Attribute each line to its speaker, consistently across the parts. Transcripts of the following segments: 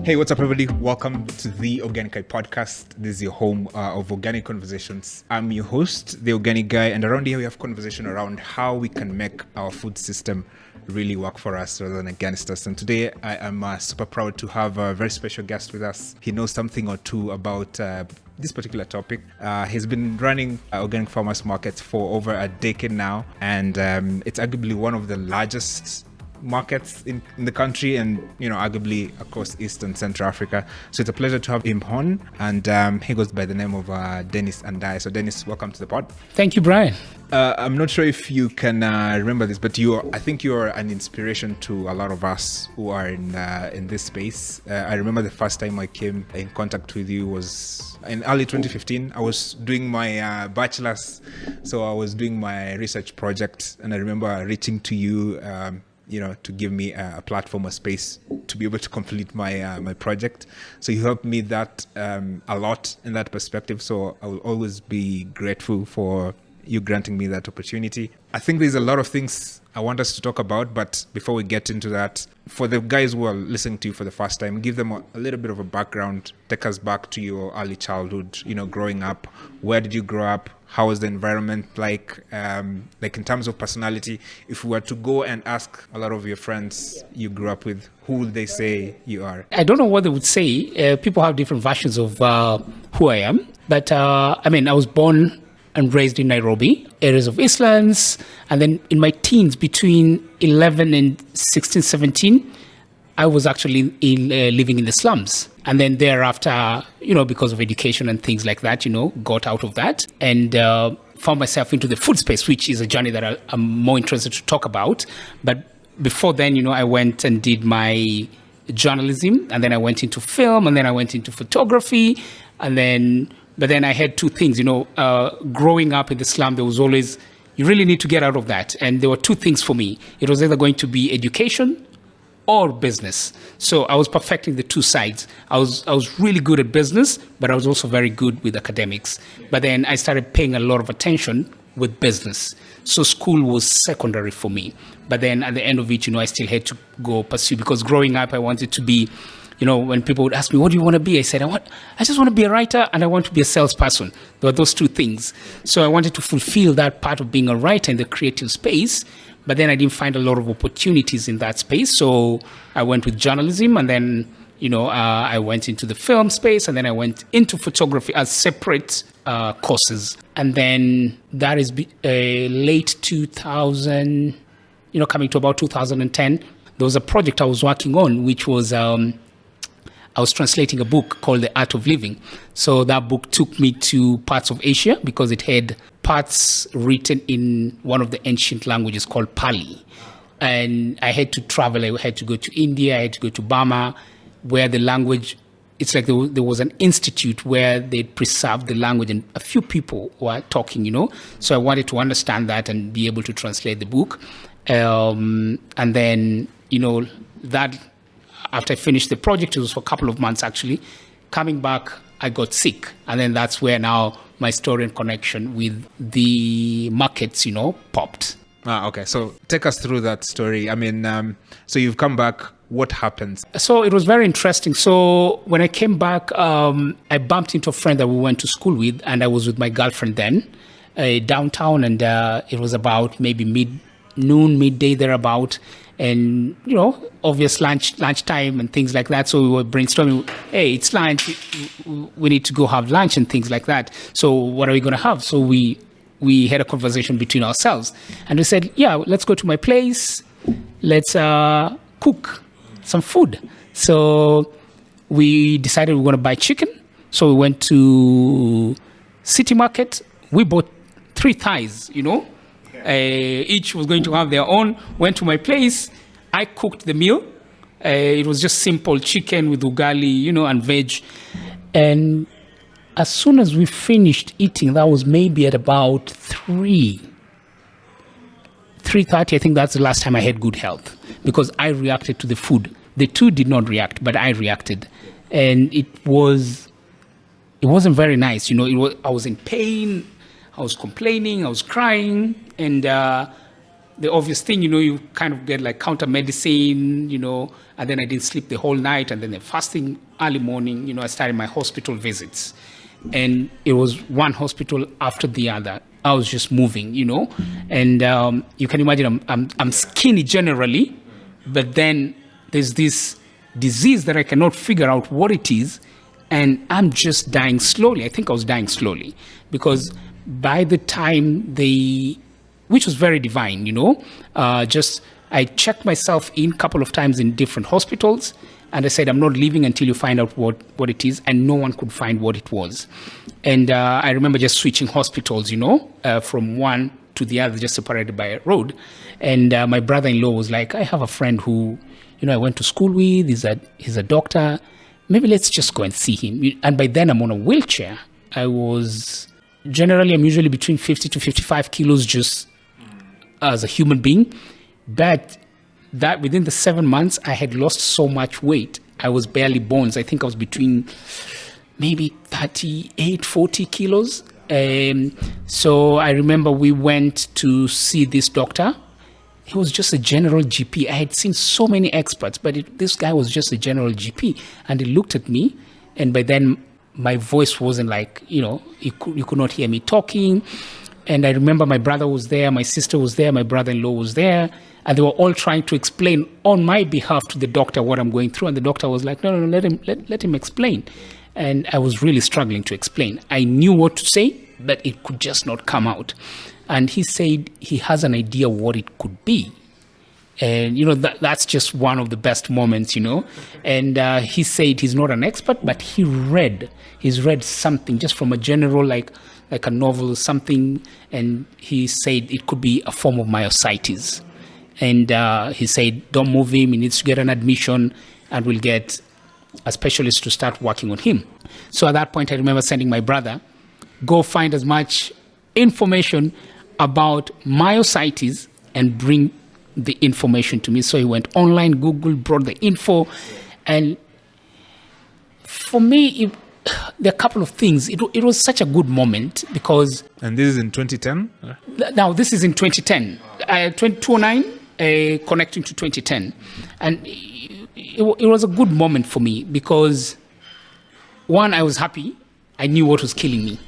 Speaker 1: Hey, what's up, everybody? Welcome to the Organic Guy podcast. This is your home of organic conversations. I'm your host, the Organic Guy, and around here we have conversation around how we can make our food system really work for us rather than against us. And today I am super proud to have a very special guest with us. He knows something or two about this particular topic. He's been running organic farmers markets for over a decade now, and it's arguably one of the largest markets in the country, and arguably across East and Central Africa. So it's a pleasure to have him on, and he goes by the name of Dennis Andaye. So Dennis, welcome to the pod.
Speaker 2: Thank you, Brian.
Speaker 1: I'm not sure if you can remember this, but I think you're an inspiration to a lot of us who are in this space. I remember the first time I came in contact with you was in early 2015. I was doing my bachelor's, so I was doing my research project, and I remember reaching to you to give me a platform, a space to be able to complete my project. So you helped me that a lot in that perspective. So I will always be grateful for you granting me that opportunity. I think there's a lot of things I want us to talk about, but before we get into that, for the guys who are listening to you for the first time, give them a little bit of a background. Take us back to your early childhood, growing up. Where did you grow up? How was the environment like in terms of personality? If we were to go and ask a lot of your friends you grew up with, who would they say you are?
Speaker 2: I don't know what they would say. People have different versions of who I am. But I was born and raised in Nairobi, areas of Eastlands. And then in my teens, between 11 and 16, 17, I was actually living in the slums. And then thereafter, because of education and things like that, got out of that and found myself into the food space, which is a journey that I'm more interested to talk about. But before then, I went and did my journalism, and then I went into film, and then I went into photography. But then I had two things, growing up in the slum, there was always, you really need to get out of that. And there were two things for me. It was either going to be education or business. So I was perfecting the two sides. I was really good at business, but I was also very good with academics. But then I started paying a lot of attention with business. So school was secondary for me. But then at the end of it, I still had to go pursue, because growing up, I wanted to be, when people would ask me, what do you want to be? I said, I just want to be a writer, and I want to be a salesperson. There were those two things. So I wanted to fulfill that part of being a writer in the creative space. But then I didn't find a lot of opportunities in that space. So I went with journalism, and then, I went into the film space, and then I went into photography as separate courses. And then that is late 2000, coming to about 2010, there was a project I was working on, which was, I was translating a book called The Art of Living. So that book took me to parts of Asia, because it had parts written in one of the ancient languages called Pali. And I had to travel. I had to go to India. I had to go to Burma, where the language, it's like there was an institute where they preserved the language, and a few people were talking, So I wanted to understand that and be able to translate the book. And then, that after I finished the project, it was for a couple of months actually. Coming back, I got sick. And then that's where now my story and connection with the markets, popped.
Speaker 1: Okay. So take us through that story. So you've come back. What happened?
Speaker 2: So it was very interesting. So when I came back, I bumped into a friend that we went to school with, and I was with my girlfriend then downtown. And it was about maybe midday thereabout. And, obvious lunchtime and things like that. So we were brainstorming, hey, it's lunch, we need to go have lunch and things like that. So what are we going to have? So we had a conversation between ourselves. And we said, yeah, let's go to my place. Let's cook some food. So we decided we were going to buy chicken. So we went to City Market. We bought 3 thighs, each was going to have their own. Went to my place. I cooked the meal. It was just simple chicken with ugali, and veg. And as soon as we finished eating, that was maybe at about 3:30. I think that's the last time I had good health, because I reacted to the food. The two did not react, but I reacted. And it wasn't very nice. I was in pain. I was complaining, I was crying, and the obvious thing, you kind of get like counter medicine, and then I didn't sleep the whole night. And then the first thing early morning, I started my hospital visits. And it was one hospital after the other. I was just moving, and you can imagine I'm skinny generally, but then there's this disease that I cannot figure out what it is, and I'm just dying slowly. I think I was dying slowly because by the time which was very divine, I checked myself in a couple of times in different hospitals, and I said, I'm not leaving until you find out what it is, and no one could find what it was. And I remember just switching hospitals, from one to the other, just separated by a road. And my brother-in-law was like, I have a friend who, I went to school with, he's a doctor. Maybe let's just go and see him. And by then I'm on a wheelchair. I'm usually between 50 to 55 kilos just as a human being. But that within the 7 months, I had lost so much weight. I was barely bones. I think I was between maybe 38, 40 kilos. So I remember we went to see this doctor. He was just a general GP. I had seen so many experts, but this guy was just a general GP. And he looked at me, and by then my voice wasn't like, you could not hear me talking. And I remember my brother was there, my sister was there, my brother-in-law was there, and they were all trying to explain on my behalf to the doctor what I'm going through. And the doctor was like, no, let him explain. And I was really struggling to explain. I knew what to say, but it could just not come out. And he said he has an idea what it could be. And, that's just one of the best moments, And he said he's not an expert, but he's read something just from a general, like a novel or something. And he said it could be a form of myositis. And he said, don't move him. He needs to get an admission, and we'll get a specialist to start working on him. So at that point, I remember sending my brother, go find as much information about myositis and bring the information to me. So he went online, Google, brought the info. And for me, there are a couple of things. It was such a good moment because...
Speaker 1: And this is in 2010?
Speaker 2: Now, this is in 2010. 2009, connecting to 2010. And it was a good moment for me because, one, I was happy. I knew what was killing me.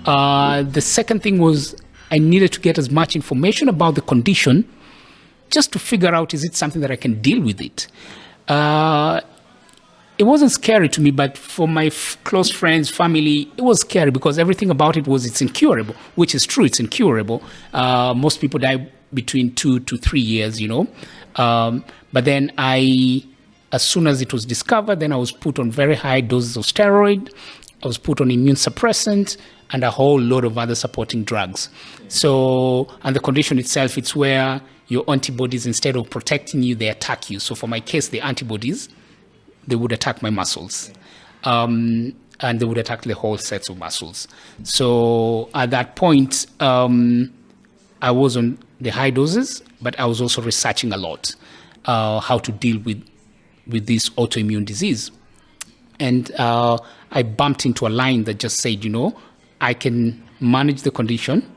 Speaker 2: The second thing was I needed to get as much information about the condition just to figure out, is it something that I can deal with it? It wasn't scary to me, but for my close friends, family, it was scary because everything about it was it's incurable, which is true, it's incurable. Most people die between 2 to 3 years, But then as soon as it was discovered, then I was put on very high doses of steroid. I was put on immune suppressant and a whole load of other supporting drugs. So, and the condition itself, it's where your antibodies, instead of protecting you, they attack you. So for my case, the antibodies, they would attack my muscles. And they would attack the whole sets of muscles. So at that point, I was on the high doses, but I was also researching a lot how to deal with this autoimmune disease. And I bumped into a line that just said, I can manage the condition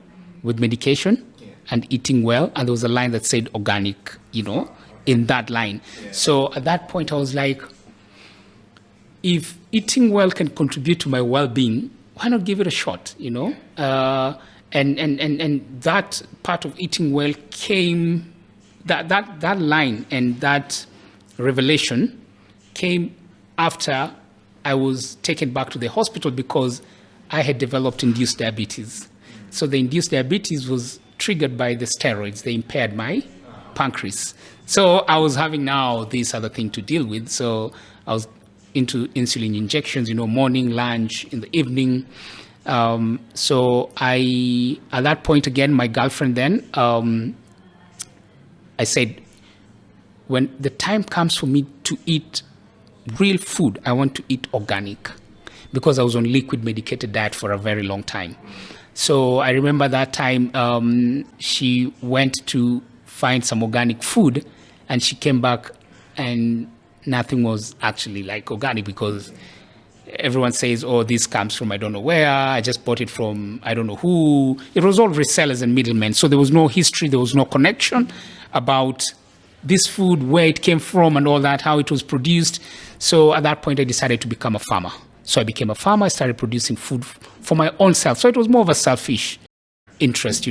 Speaker 2: with medication and eating well. And there was a line that said organic, in that line. Yeah. So at that point, I was like, if eating well can contribute to my well-being, why not give it a shot, And that part of eating well came, that line and that revelation came after I was taken back to the hospital because I had developed induced diabetes. So the induced diabetes was triggered by the steroids. They impaired my pancreas. So I was having now this other thing to deal with. So I was into insulin injections, morning, lunch, in the evening. So at that point again, my girlfriend then, I said, when the time comes for me to eat real food, I want to eat organic, because I was on liquid medicated diet for a very long time. So I remember that time she went to find some organic food and she came back and nothing was actually like organic, because everyone says, oh, this comes from I don't know where, I just bought it from I don't know who. It was all resellers and middlemen. So there was no history, there was no connection about this food, where it came from and all that, how it was produced. So at that point, I decided to become a farmer. So I became a farmer, I started producing food for my own self. So it was more of a selfish interest,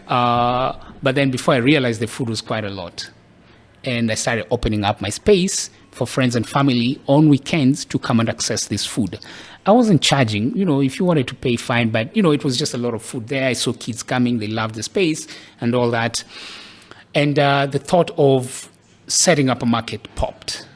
Speaker 2: But then before I realized the food was quite a lot. And I started opening up my space for friends and family on weekends to come and access this food. I wasn't charging, if you wanted to pay, fine, but, it was just a lot of food there. I saw kids coming, they loved the space and all that. And the thought of setting up a market popped.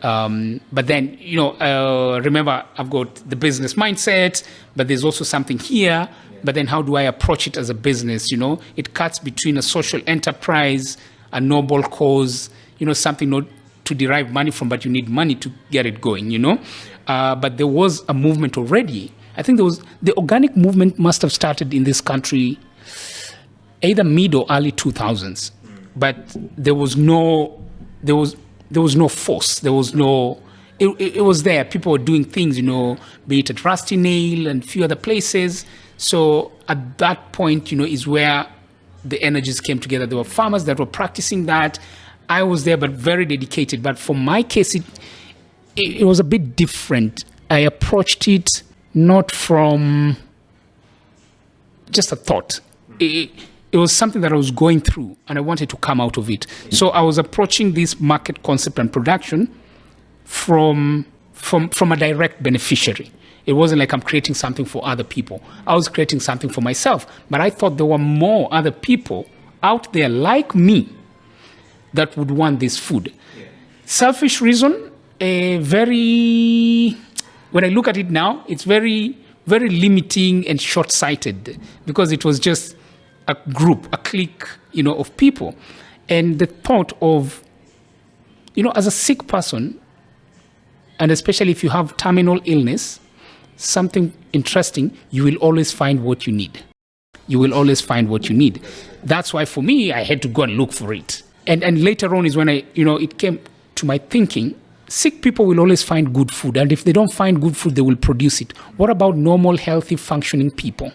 Speaker 2: But then, remember, I've got the business mindset, but there's also something here. But then how do I approach it as a business? It cuts between a social enterprise, a noble cause, something not to derive money from, but you need money to get it going, But there was a movement already. I think the organic movement must have started in this country either mid or early 2000s. But there was no force. There was no. It was there. People were doing things, be it at Rusty Nail and a few other places. So at that point, is where the energies came together. There were farmers that were practicing that. I was there, but very dedicated. But for my case, it was a bit different. I approached it not from just a thought. It was something that I was going through, and I wanted to come out of it. So I was approaching this market concept and production from a direct beneficiary. It wasn't like I'm creating something for other people. I was creating something for myself. But I thought there were more other people out there like me that would want this food. Yeah. Selfish reason, when I look at it now, it's very, very limiting and short-sighted because it was just a group, a clique, of people. And the thought of, as a sick person, and especially if you have terminal illness, something interesting, you will always find what you need. You will always find what you need. That's why for me, I had to go and look for it. And later on is when it came to my thinking, sick people will always find good food. And if they don't find good food, they will produce it. What about normal, healthy, functioning people?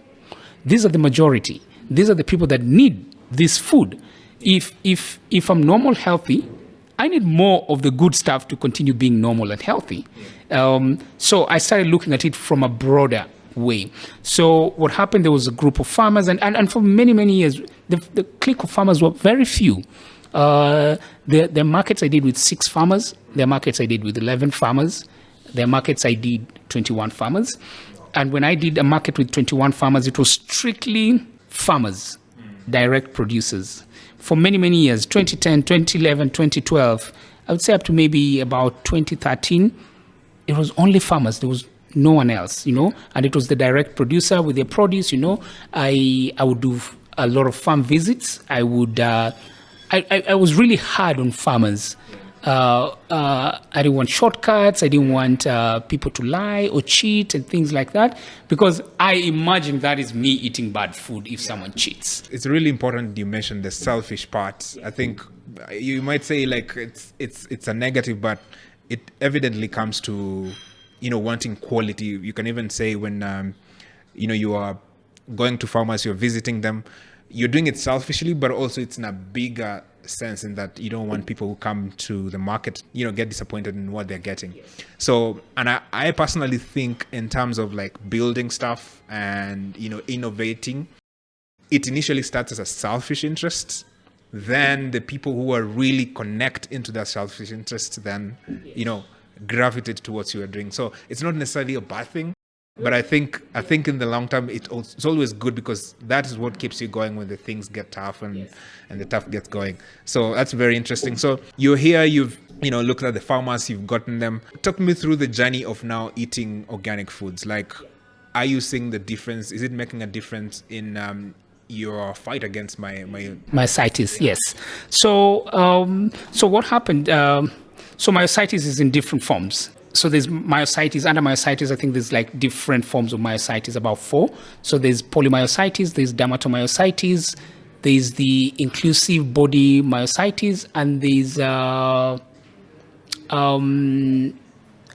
Speaker 2: These are the majority. These are the people that need this food. If I'm normal, healthy, I need more of the good stuff to continue being normal and healthy. So I started looking at it from a broader way. So what happened, there was a group of farmers, and for many, many years, the clique of farmers were very few. The markets I did with 6 farmers, their markets I did with 11 farmers, their markets I did 21 farmers. And when I did a market with 21 farmers, it was strictly farmers, direct producers. For many, many years, 2010, 2011, 2012, I would say up to maybe about 2013, it was only farmers. There was no one else, and it was the direct producer with their produce, I would do a lot of farm visits. I was really hard on farmers. I didn't want shortcuts. I didn't want people to lie or cheat and things like that, because I imagine that is me eating bad food if someone cheats.
Speaker 1: It's really important you mentioned the selfish part. I think you might say like it's a negative, but it evidently comes to wanting quality. You can even say when you are going to farmers, you're visiting them, you're doing it selfishly, but also it's in a bigger sense in that you don't want people who come to the market, get disappointed in what they're getting. So, and I personally think in terms of like building stuff and, innovating, it initially starts as a selfish interest. Then the people who are really connect into that selfish interest, then, gravitate towards what you're doing. So it's not necessarily a bad thing. But I think in the long term, it's always good, because that is what keeps you going when the things get tough and the tough gets going. So that's very interesting. So you're here, you've looked at the farmers, you've gotten them. Talk me through the journey of now eating organic foods. Like, are you seeing the difference? Is it making a difference in your fight against
Speaker 2: myositis? Yes. So what happened? So myositis is in different forms. So there's myositis. Under myositis, I think there's like different forms of myositis, about 4. So there's polymyositis, there's dermatomyositis, there's the inclusive body myositis, and there's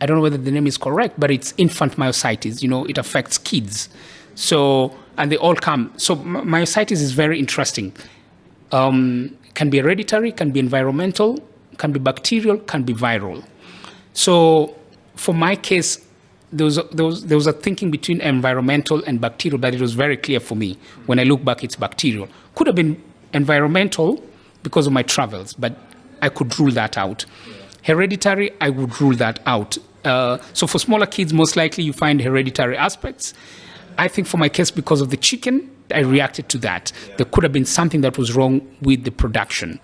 Speaker 2: I don't know whether the name is correct, but it's infant myositis. It affects kids. So, and they all come. So myositis is very interesting. Can be hereditary, can be environmental, can be bacterial, can be viral. So for my case, there was a thinking between environmental and bacterial, but it was very clear for me. When I look back, it's bacterial. Could have been environmental because of my travels, but I could rule that out. Hereditary, I would rule that out. So for smaller kids, most likely you find hereditary aspects. I think for my case, because of the chicken, I reacted to that. There could have been something that was wrong with the production.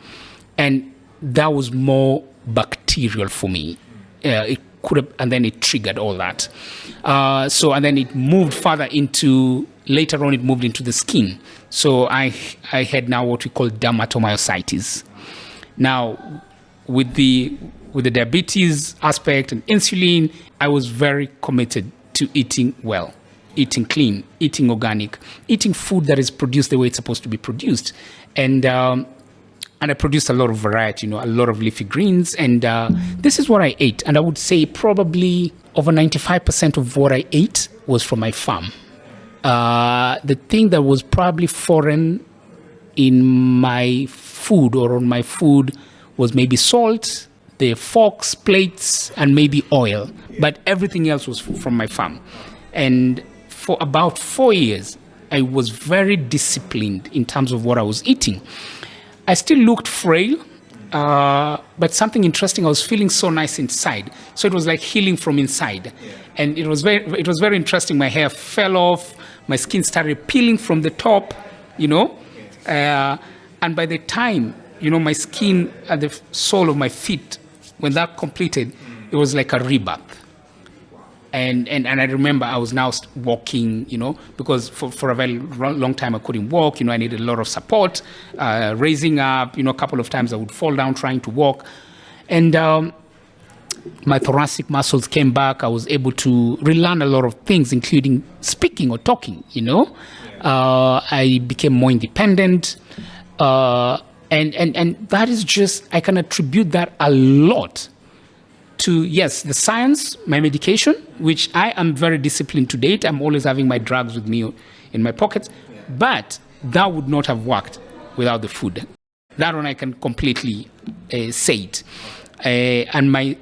Speaker 2: And that was more bacterial for me. It could have, and then it triggered all that. And then it moved further later on it moved into the skin. So I had now what we call dermatomyositis. Now, with the diabetes aspect and insulin, I was very committed to eating well, eating clean, eating organic, eating food that is produced the way it's supposed to be produced. And I produced a lot of variety, a lot of leafy greens. And this is what I ate. And I would say probably over 95% of what I ate was from my farm. The thing that was probably foreign in my food or on my food was maybe salt, the forks, plates, and maybe oil. But everything else was from my farm. And for about 4 years, I was very disciplined in terms of what I was eating. I still looked frail, but something interesting, I was feeling so nice inside. So it was like healing from inside. And it was very interesting. My hair fell off, my skin started peeling from the top, and by the time, my skin and the sole of my feet, when that completed, it was like a rebirth. And I remember I was now walking, because for a very long time I couldn't walk. I needed a lot of support, raising up. A couple of times I would fall down trying to walk. And my thoracic muscles came back. I was able to relearn a lot of things, including speaking or talking, I became more independent. And that is just, I can attribute that a lot to, yes, the science, my medication, which I am very disciplined to date. I'm always having my drugs with me in my pockets. But that would not have worked without the food. That one I can completely say it. And my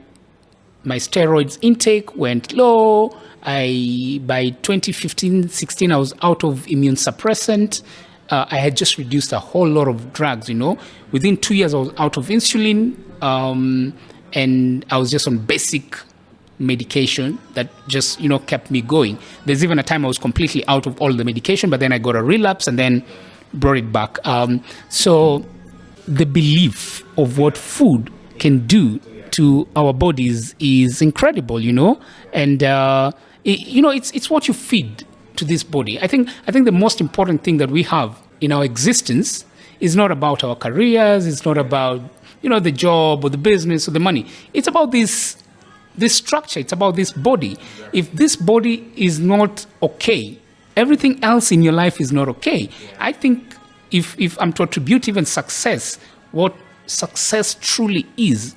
Speaker 2: steroids intake went low. By 2015-16, I was out of immune suppressant. I had just reduced a whole lot of drugs, Within 2 years, I was out of insulin. And I was just on basic medication that just, kept me going. There's even a time I was completely out of all the medication, but then I got a relapse and then brought it back. So the belief of what food can do to our bodies is incredible, And, it's what you feed to this body. I think the most important thing that we have in our existence is not about our careers. It's not about the job or the business or the money. It's about this structure. It's about this body. If this body is not okay, everything else in your life is not okay. I think if I'm to attribute even success, what success truly is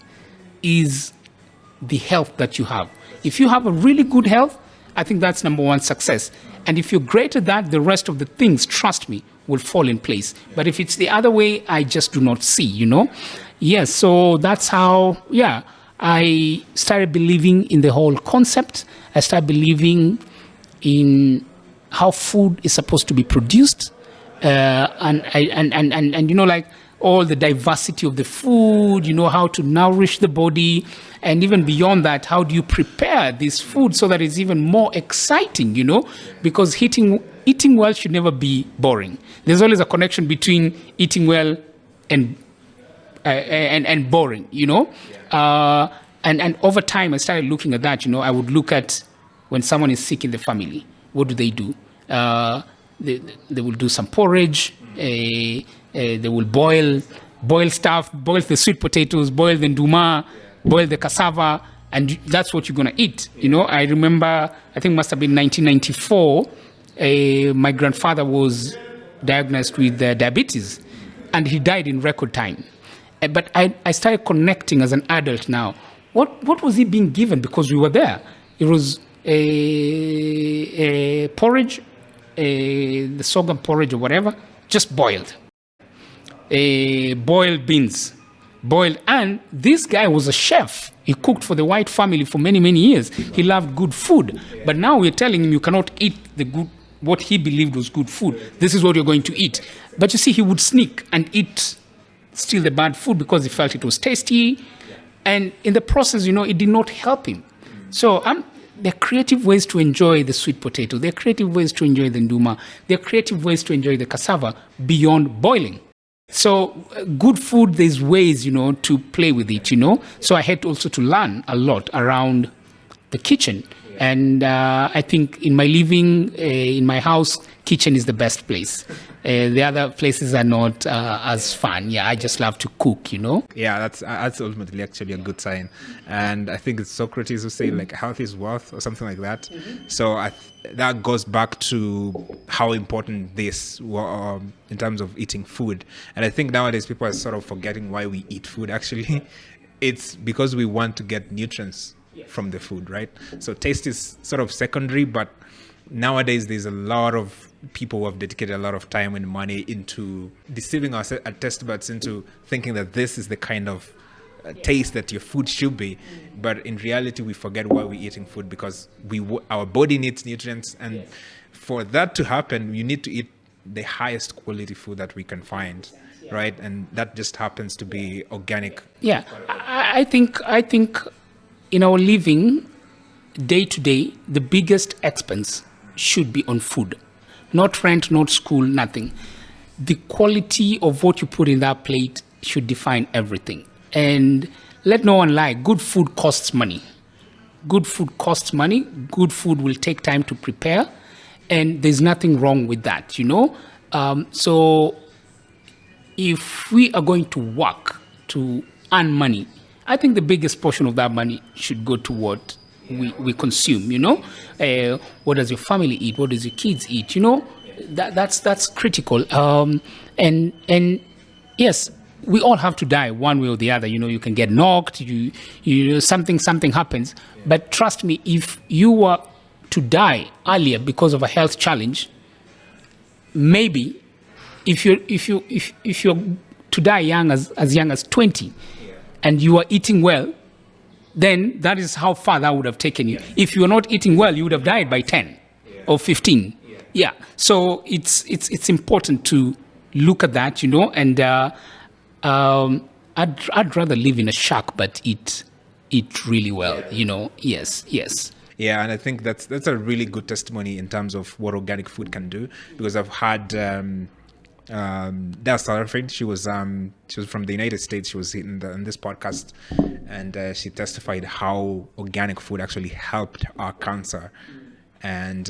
Speaker 2: the health that you have. If you have a really good health, I think that's number one success. And if you're great at that, the rest of the things, trust me, will fall in place. But if it's the other way, I just do not see, Yes, so that's how, I started believing in the whole concept. I started believing in how food is supposed to be produced, and like all the diversity of the food, how to nourish the body, and even beyond that, how do you prepare this food so that it's even more exciting, because eating well should never be boring. There's always a connection between eating well and boring, and over time I started looking at that. I would look at when someone is sick in the family, what do? They will do some porridge. They will boil stuff, boil the sweet potatoes, boil the nduma, boil the cassava, and that's what you're gonna eat. I remember, I think it must have been 1994. My grandfather was diagnosed with diabetes, and he died in record time. But I started connecting as an adult now. what was he being given? Because we were there. It was a porridge, the sorghum porridge or whatever, just boiled. Boiled beans, boiled. And this guy was a chef. He cooked for the white family for many, many years. He loved good food. But now we're telling him you cannot eat what he believed was good food. This is what you're going to eat. But you see, he would sneak and eat still the bad food because he felt it was tasty. And in the process, it did not help him. So there are creative ways to enjoy the sweet potato. There are creative ways to enjoy the nduma. There are creative ways to enjoy the cassava beyond boiling. So good food, there's ways, to play with it, So I had also to learn a lot around the kitchen. And I think in my living, in my house, kitchen is the best place. The other places are not as fun. Yeah, I just love to cook,
Speaker 1: Yeah, that's ultimately actually a good sign. And I think it's Socrates who say like health is wealth or something like that. Mm-hmm. So that goes back to how important this in terms of eating food. And I think nowadays people are sort of forgetting why we eat food actually. It's because we want to get nutrients from the food, right? So taste is sort of secondary, but nowadays there's a lot of people who have dedicated a lot of time and money into deceiving our taste buds into thinking that this is the kind of taste that your food should be. But in reality, we forget why we're eating food, because our body needs nutrients, and for that to happen, you need to eat the highest quality food that we can find, right? And that just happens to be organic.
Speaker 2: Yeah, I think in our living day to day, the biggest expense should be on food. Not rent, not school, nothing. The quality of what you put in that plate should define everything. And let no one lie, good food costs money. Good food costs money. Good food will take time to prepare. And there's nothing wrong with that, So if we are going to work to earn money, I think the biggest portion of that money should go to what we consume, What does your family eat? What does your kids eat? That's critical. And yes, we all have to die one way or the other. You can get knocked, something happens. But trust me, if you were to die earlier because of a health challenge, maybe if you're to die young as young as 20 and you are eating well, then that is how far that would have taken you. If you are not eating well, you would have died by 10 or 15. Yeah. So it's important to look at that, and I'd rather live in a shack but eat really well, Yes.
Speaker 1: Yeah, and I think that's a really good testimony in terms of what organic food can do, because I've had that's our friend. She was from the United States. She was in this podcast, and she testified how organic food actually helped our cancer, and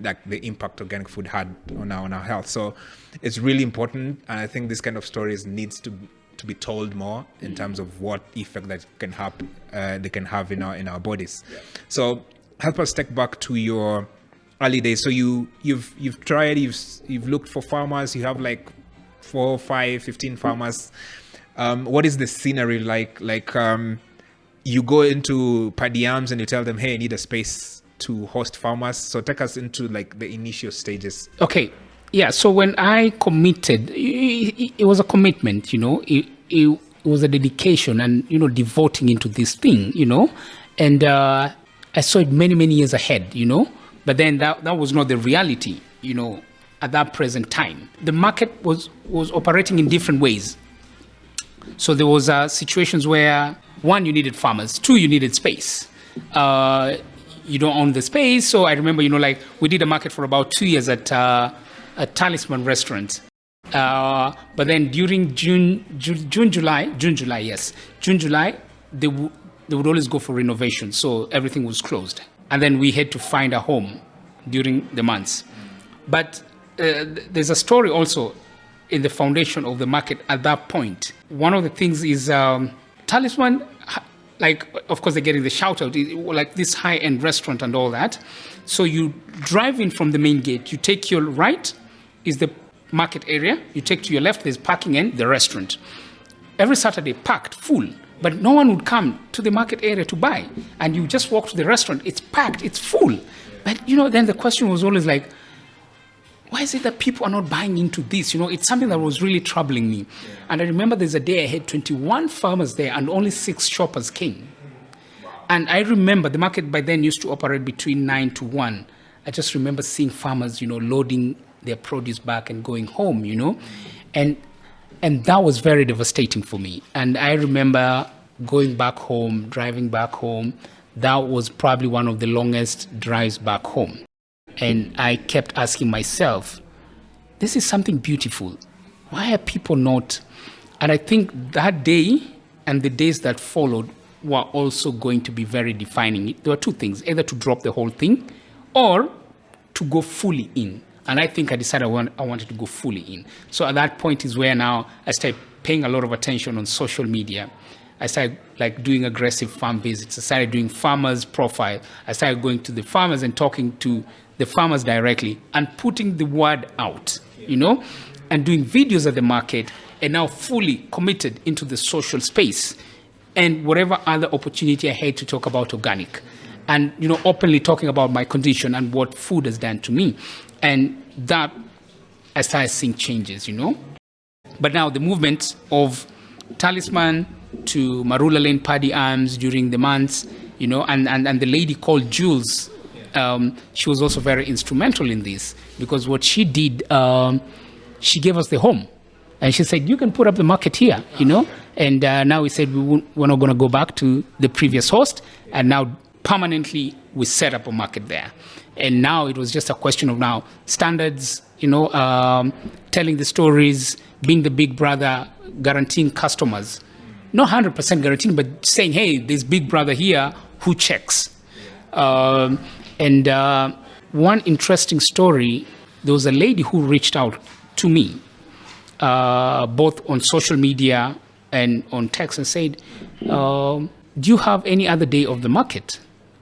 Speaker 1: like the impact organic food had on our health. So it's really important, and I think this kind of stories needs to be told more in terms of what effect that they can have in our bodies. So help us take back to your early days. So you've tried, you've looked for farmers. You have like 4, 5, 15 farmers. What is the scenery like? Like you go into Padiams and you tell them, hey, I need a space to host farmers. So take us into like the initial stages.
Speaker 2: Okay. Yeah. So when I committed, it was a commitment, it was a dedication and, devoting into this thing, and I saw it many, many years ahead, but then that was not the reality, at that present time. The market was operating in different ways. So there was situations where, 1, you needed farmers, 2, you needed space. You don't own the space. So I remember, we did a market for about 2 years at a Talisman restaurant. But then during June, July, they would always go for renovation. So everything was closed. And then we had to find a home during the months. But there's a story also in the foundation of the market at that point. One of the things is Talisman, like, of course, they're getting the shout out, like this high-end restaurant and all that. So you drive in from the main gate. You take your right is the market area. You take to your left, there's parking and the restaurant. Every Saturday, packed, full. but no one would come to the market area to buy. And you just walk to the restaurant, it's packed, it's full. But, then the question was always like, why is it that people are not buying into this? It's something that was really troubling me. And I remember there's a day I had 21 farmers there and only 6 shoppers came. And I remember the market by then used to operate between 9 to 1. I just remember seeing farmers, loading their produce back and going home, And that was very devastating for me. And I remember going back home, driving back home. That was probably one of the longest drives back home. And I kept asking myself, this is something beautiful. Why are people not? And I think that day and the days that followed were also going to be very defining. There were 2 things, either to drop the whole thing or to go fully in. And I think I decided I wanted to go fully in. So at that point is where now I started paying a lot of attention on social media. I started doing aggressive farm visits. I started doing farmers profile. I started going to the farmers and talking to the farmers directly and putting the word out, and doing videos at the market, and now fully committed into the social space and whatever other opportunity I had to talk about organic and, openly talking about my condition and what food has done to me. And that I started seeing changes, But now the movement of Talisman to Marula Lane Paddy Arms during the months, and the lady called Jules, she was also very instrumental in this because what she did, she gave us the home. And she said, you can put up the market here, And now we said we're not going to go back to the previous host. And now permanently we set up a market there. And now it was just a question of now standards, telling the stories, being the big brother, guaranteeing customers. Not 100% guaranteeing, but saying, hey, there's big brother here who checks. And one interesting story, there was a lady who reached out to me, both on social media and on text, and said, do you have any other day of the market?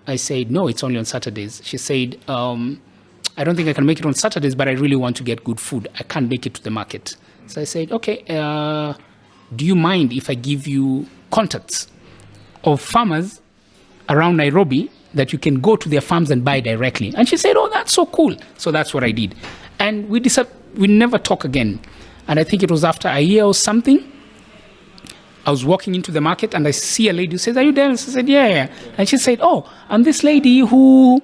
Speaker 2: I said, no, it's only on Saturdays. She said, I don't think I can make it on Saturdays, but I really want to get good food. I can't make it to the market. So I said, okay, do you mind if I give you contacts of farmers around Nairobi that you can go to their farms and buy directly? And she said, oh, that's so cool. So that's what I did. And we never talk again. And I think it was after a year or something, I was walking into the market and I see a lady who says, are you Dennis? I said, yeah. And she said, oh, I'm this lady who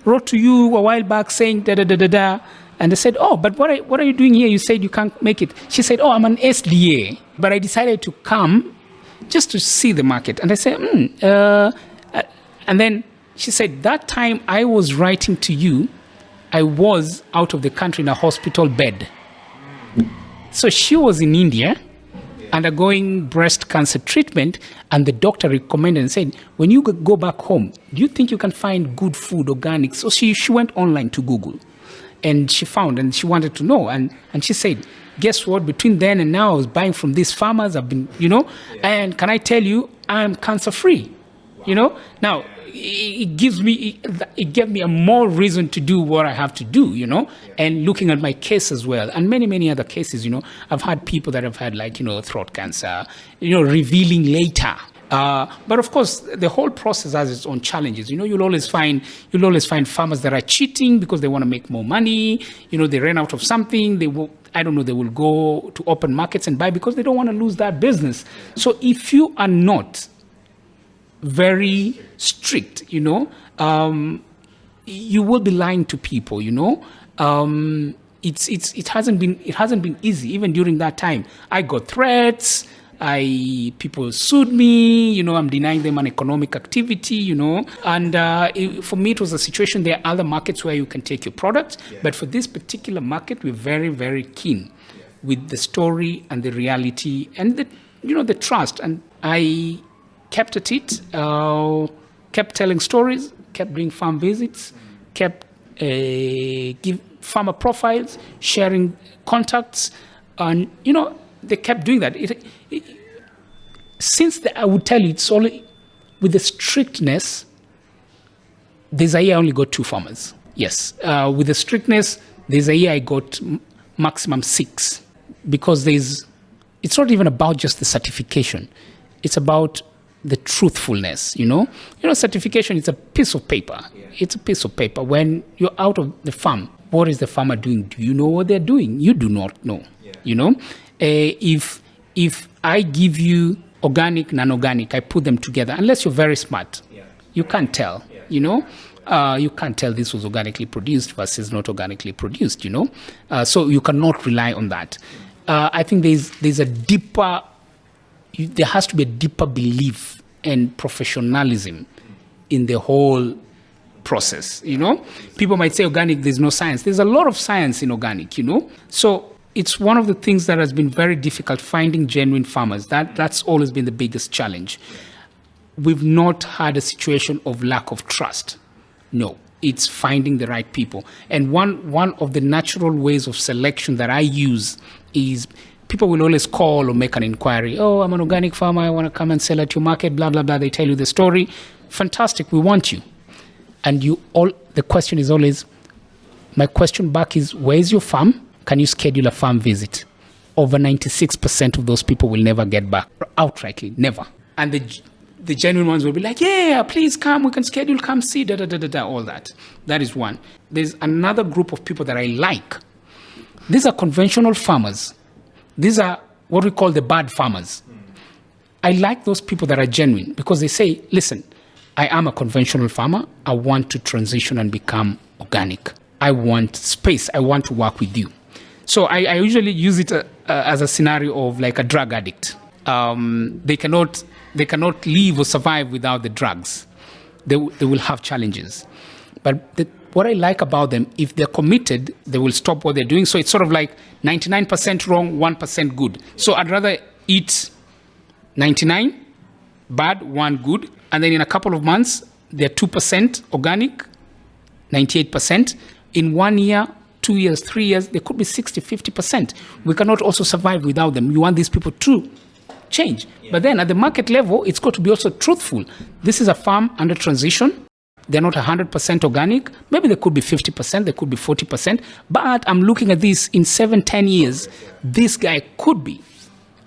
Speaker 2: wrote to you a while back saying da-da-da-da-da. And I said, oh, but what are you doing here? You said you can't make it. She said, oh, I'm an SDA. But I decided to come just to see the market. And I said, and then she said, that time I was writing to you, I was out of the country in a hospital bed. So she was in India undergoing breast cancer treatment, and the doctor recommended and said, when you go back home, do you think you can find good food, organic? So she went online to Google, and she found, and she wanted to know, and she said, guess what? Between then and now, I was buying from these farmers. I've been, and can I tell you, I'm cancer-free, Now, it gave me a more reason to do what I have to do, and looking at my case as well, and many, many other cases, I've had people that have had throat cancer, revealing later. But of course, the whole process has its own challenges. You'll always find farmers that are cheating because they want to make more money. They ran out of something. They will go to open markets and buy because they don't want to lose that business. So if you are not very strict, you will be lying to people. It hasn't been easy. Even during that time, I got threats. People sued me. I'm denying them an economic activity. And for me, it was a situation. There are other markets where you can take your product, but for this particular market, we're very, very keen with the story and the reality and the trust. And I kept at it, kept telling stories, kept doing farm visits, kept give farmer profiles, sharing contacts, and they kept doing that. I would tell you, it's only with the strictness. There's a year I only got 2 farmers. Yes, with the strictness, there's a year I got maximum 6, because it's not even about just the certification. It's about the truthfulness, you know. Certification is a piece of paper. It's a piece of paper. When you're out of the farm, what is the farmer doing? Do you know what they're doing? You do not know, you know. If I give you organic, non-organic, I put them together, unless you're very smart, you can't tell, you know. You can't tell this was organically produced versus not organically produced, you know. So you cannot rely on that. I think there's a deeper, there has to be a deeper belief and professionalism in the whole process, you know. People might say organic, there's no science. There's a lot of science in organic, you know. So it's one of the things that has been very difficult, finding genuine farmers. That's always been the biggest challenge. We've not had a situation of lack of trust. No, it's finding the right people. And one of the natural ways of selection that I use is people will always call or make an inquiry. Oh, I'm an organic farmer. I want to come and sell at your market, blah, blah, blah. They tell you the story. Fantastic. We want you. And the question is always, my question back is, where's your farm? Can you schedule a farm visit? Over 96% of those people will never get back. Outrightly, never. And the genuine ones will be like, yeah, please come, we can schedule, come see, all that. That is one. There's another group of people that I like. These are conventional farmers. These are what we call the bad farmers. I like those people that are genuine because they say, listen, I am a conventional farmer. I want to transition and become organic. I want space. I want to work with you. So I usually use it as a scenario of like a drug addict. They cannot live or survive without the drugs. They will have challenges. But what I like about them, if they're committed, they will stop what they're doing. So it's sort of like 99% wrong, 1% good. So I'd rather eat 99 bad, 1 good. And then in a couple of months, they're 2% organic, 98%. In 1 year, 2 years, 3 years, they could be 60, 50%. We cannot also survive without them. You want these people to change. But then at the market level, it's got to be also truthful. This is a farm under transition. They're not 100% organic. Maybe they could be 50%, they could be 40%. But I'm looking at this in 7-10 years. This guy could be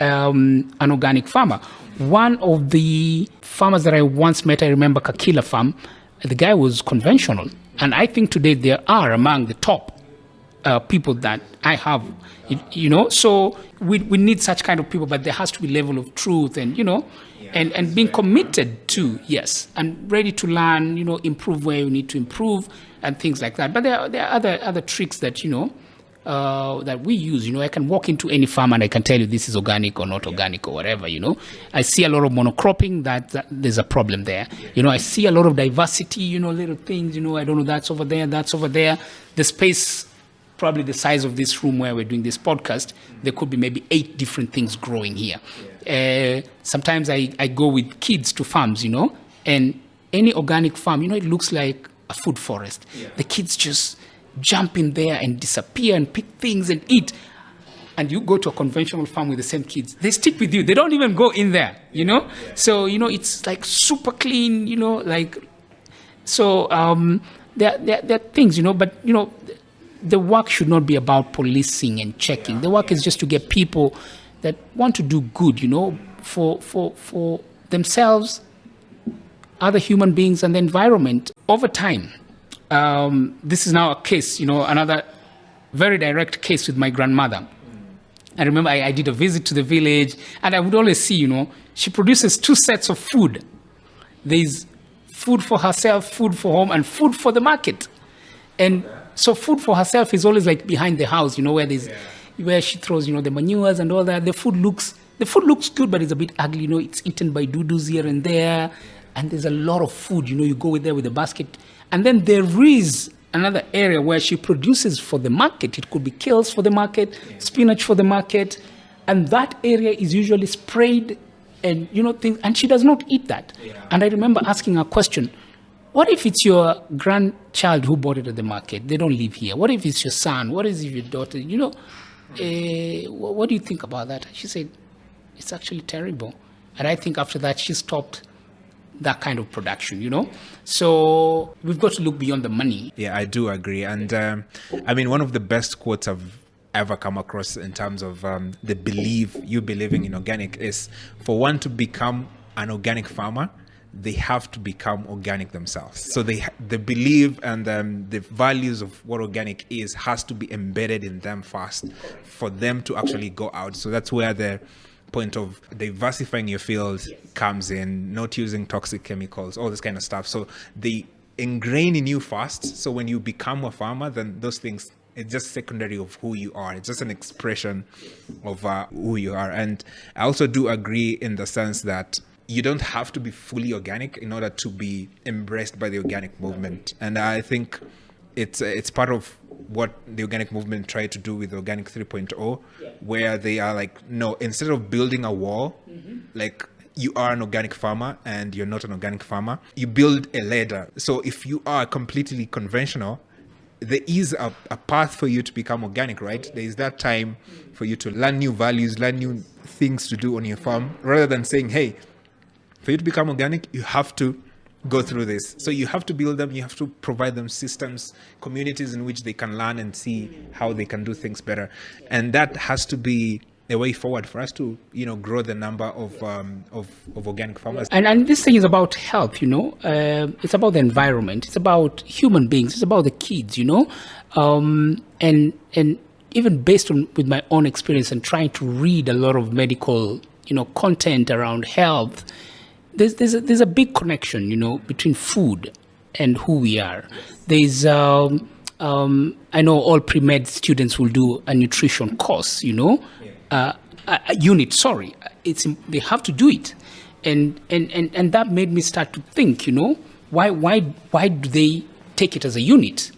Speaker 2: an organic farmer. One of the farmers that I once met, I remember Kakila Farm, the guy was conventional. And I think today they are among the top people that I have, you know. So we need such kind of people, but there has to be level of truth and, you know, and being committed to, yes, and ready to learn, you know, improve where you need to improve and things like that. But there are other tricks that, you know, that we use. You know, I can walk into any farm and I can tell you this is organic or not organic or whatever, you know. I see a lot of monocropping, that there's a problem there. You know, I see a lot of diversity, you know, little things, you know, I don't know, that's over there, that's over there. The space, probably the size of this room where we're doing this podcast, there could be maybe 8 different things growing here. Sometimes I go with kids to farms, you know, and any organic farm, you know, it looks like a food forest. The kids just jump in there and disappear and pick things and eat. And you go to a conventional farm with the same kids, they stick with you. They don't even go in there, you know. So, you know, it's like super clean, you know, like, so there are things, you know, but, you know, the work should not be about policing and checking. The work is just to get people that want to do good, you know, for themselves, other human beings, and the environment. Over time, this is now a case, you know, another very direct case with my grandmother. I remember I did a visit to the village, and I would always see, you know, she produces 2 sets of food. There's food for herself, food for home, and food for the market. And so food for herself is always like behind the house, you know, where she throws, you know, the manures and all that. The food looks good, but it's a bit ugly, you know. It's eaten by doodles here and there, and there's a lot of food, you know. You go there with a basket, and then there is another area where she produces for the market. It could be kales for the market, spinach for the market, and that area is usually sprayed, and, you know, things. And she does not eat that. And I remember asking her a question. What if it's your grandchild who bought it at the market? They don't live here. What if it's your son? What is if your daughter? You know, what do you think about that? She said, it's actually terrible. And I think after that, she stopped that kind of production, you know. So we've got to look beyond the money.
Speaker 1: Yeah, I do agree. And I mean, one of the best quotes I've ever come across in terms of the belief, you believing in organic, is for one to become an organic farmer, they have to become organic themselves. So they believe, and the values of what organic is has to be embedded in them first for them to actually go out. So that's where the point of diversifying your field comes in, not using toxic chemicals, all this kind of stuff. So they ingrain in you first. So when you become a farmer, then those things, it's just secondary of who you are. It's just an expression of who you are. And I also do agree in the sense that you don't have to be fully organic in order to be embraced by the organic movement. And I think it's part of what the organic movement tried to do with Organic 3.0, where they are like, no, instead of building a wall, like you are an organic farmer and you're not an organic farmer, you build a ladder. So if you are completely conventional, there is a path for you to become organic, right? There is that time for you to learn new values, learn new things to do on your farm, rather than saying, hey, for you to become organic, you have to go through this. So you have to build them, you have to provide them systems, communities in which they can learn and see how they can do things better. And that has to be a way forward for us to, grow the number of organic farmers.
Speaker 2: And this thing is about health, it's about the environment, it's about human beings, it's about the kids, and even based on with my own experience and trying to read a lot of medical, content around health, there's a big connection, between food and who we are. There's I know all pre-med students will do a nutrition course, a unit. Sorry, they have to do it, and that made me start to think, why do they take it as a unit?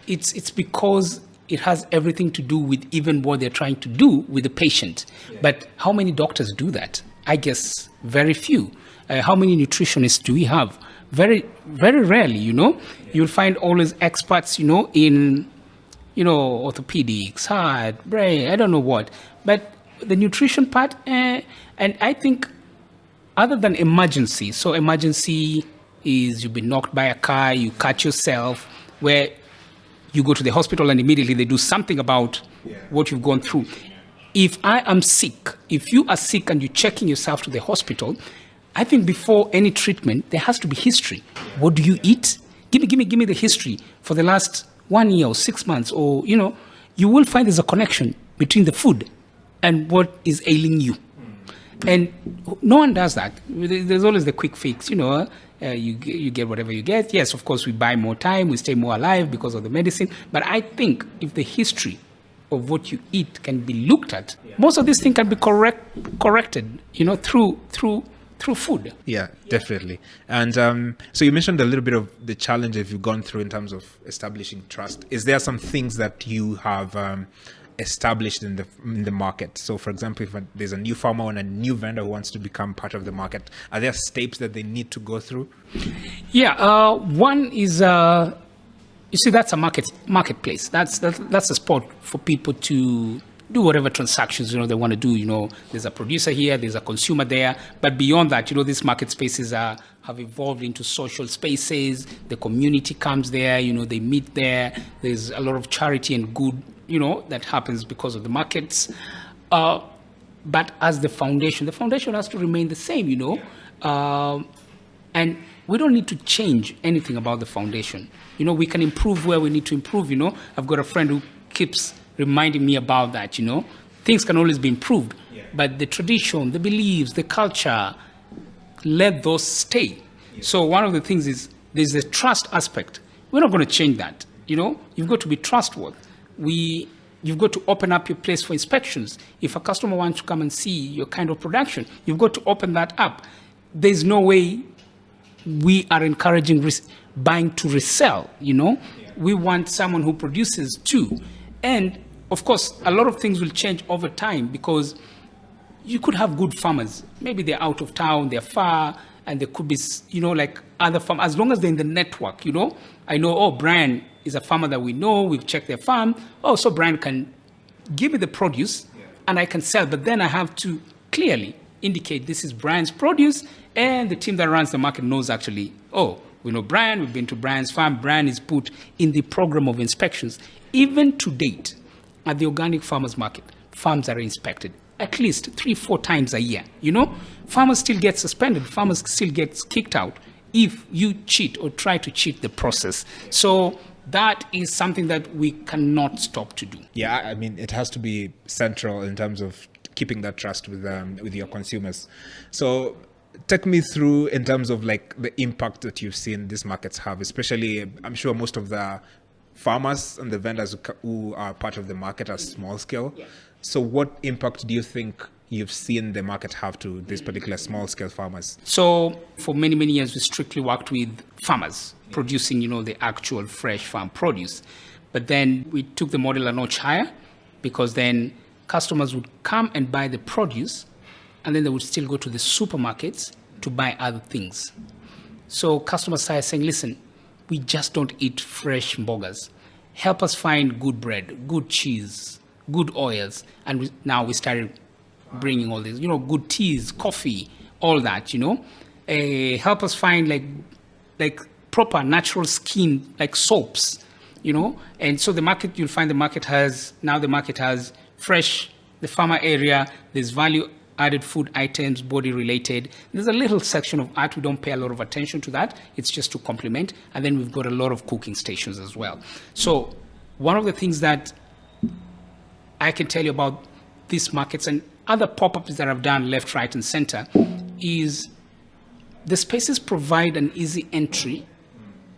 Speaker 2: It's because it has everything to do with even what they're trying to do with the patient. But how many doctors do that? I guess very few. How many nutritionists do we have? Very, very rarely, You'll find always experts, in, orthopedics, heart, brain, I don't know what. But the nutrition part, and I think other than emergency, so emergency is you've been knocked by a car, you cut yourself, where you go to the hospital and immediately they do something about what you've gone through. If I am sick, if you are sick and you're checking yourself to the hospital, I think before any treatment, there has to be history. What do you eat? Give me the history for the last 1 year or 6 months, or, you will find there's a connection between the food and what is ailing you. And no one does that. There's always the quick fix, you get whatever you get. Yes, of course, we buy more time, we stay more alive because of the medicine. But I think if the history of what you eat can be looked at, most of these things can be corrected, through food.
Speaker 1: Yeah, definitely. And so you mentioned a little bit of the challenges you've gone through in terms of establishing trust. Is there some things that you have established in the market? So, for example, if there's a new farmer or a new vendor who wants to become part of the market, are there steps that they need to go through?
Speaker 2: Yeah, one is you see, that's a marketplace. That's a spot for people to do whatever transactions they want to do. There's a producer here, there's a consumer there, but beyond that, these market spaces have evolved into social spaces. The community comes there, they meet there. There's a lot of charity and good, that happens because of the markets. But as the foundation has to remain the same, and we don't need to change anything about the foundation. We can improve where we need to improve. I've got a friend who keeps reminding me about that. Things can always be improved, but the tradition, the beliefs, the culture, let those stay. So one of the things is there's the trust aspect. We're not going to change that. You've got to be trustworthy. You've got to open up your place for inspections. If a customer wants to come and see your kind of production, you've got to open that up. There's no way we are encouraging buying to resell. We want someone who produces too. And of course, a lot of things will change over time, because you could have good farmers. Maybe they're out of town, they're far, and there could be, like other farmers, as long as they're in the network, I know, Brian is a farmer that we know, we've checked their farm. So Brian can give me the produce and I can sell, but then I have to clearly indicate this is Brian's produce, and the team that runs the market knows actually, we know Brian, we've been to Brian's farm, Brian is put in the program of inspections. Even to date, at the organic farmers market, farms are inspected at least 3-4 times a year. Farmers still get suspended, farmers still get kicked out if you cheat or try to cheat the process. So that is something that we cannot stop to do.
Speaker 1: Yeah, I mean, it has to be central in terms of keeping that trust with your consumers. So take me through in terms of like the impact that you've seen these markets have, especially I'm sure most of the farmers and the vendors who are part of the market are small scale. Yeah. So what impact do you think you've seen the market have to these particular small scale farmers?
Speaker 2: So for many, many years, we strictly worked with farmers producing, the actual fresh farm produce. But then we took the model a notch higher, because then customers would come and buy the produce, and then they would still go to the supermarkets to buy other things. So customers started saying, listen, we just don't eat fresh mbogas. Help us find good bread, good cheese, good oils. And now we started bringing all this, good teas, coffee, all that, help us find like proper natural skin, like soaps, And so you'll find the market has fresh, the farmer area, there's value added food items, body related. There's a little section of art. We don't pay a lot of attention to that. It's just to complement. And then we've got a lot of cooking stations as well. So one of the things that I can tell you about these markets and other pop-ups that I've done left, right, and center is the spaces provide an easy entry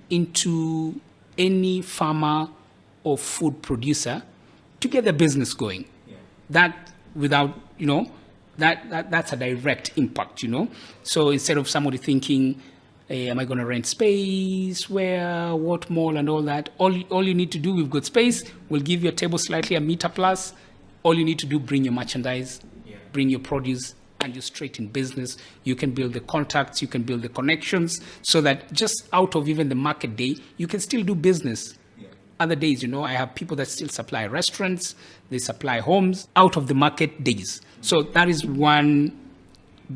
Speaker 2: into any farmer or food producer to get their business going. Yeah. That without, that's a direct impact, So instead of somebody thinking, hey, am I going to rent space, where, what mall and all that, all you need to do, we've got space, we'll give you a table slightly a meter plus. All you need to do, bring your merchandise, bring your produce, and you're straight in business. You can build the contacts, you can build the connections, so that just out of even the market day, you can still do business. Other days, I have people that still supply restaurants, they supply homes out of the market days. So that is one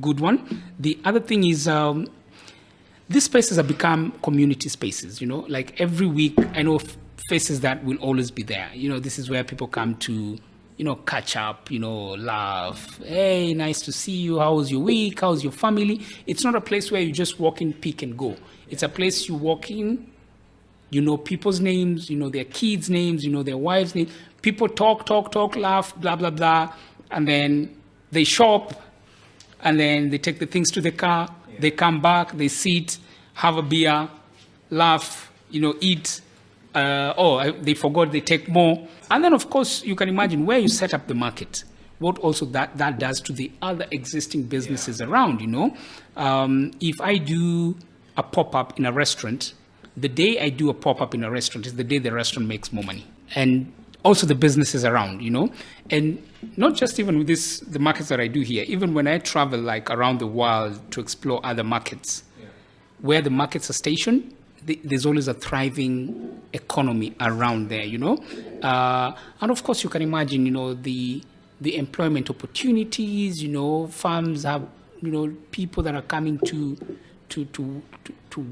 Speaker 2: good one. The other thing is these spaces have become community spaces, like every week I know faces that will always be there. This is where people come to, catch up, laugh. Hey, nice to see you. How was your week? How's your family? It's not a place where you just walk in, pick and go. It's a place you walk in, people's names, their kids' names, their wives' names. People talk, laugh, blah, blah, blah. And then they shop, and then they take the things to the car. Yeah. They come back, they sit, have a beer, laugh, eat. They forgot, they take more. And then, of course, you can imagine where you set up the market, what also that does to the other existing businesses around, If I do a pop-up in a restaurant, the day I do a pop-up in a restaurant is the day the restaurant makes more money. And also the businesses around, And not just even with the markets that I do here, even when I travel like around the world to explore other markets, where the markets are stationed, there's always a thriving economy around there, And of course, you can imagine, the employment opportunities, farms have, people that are coming to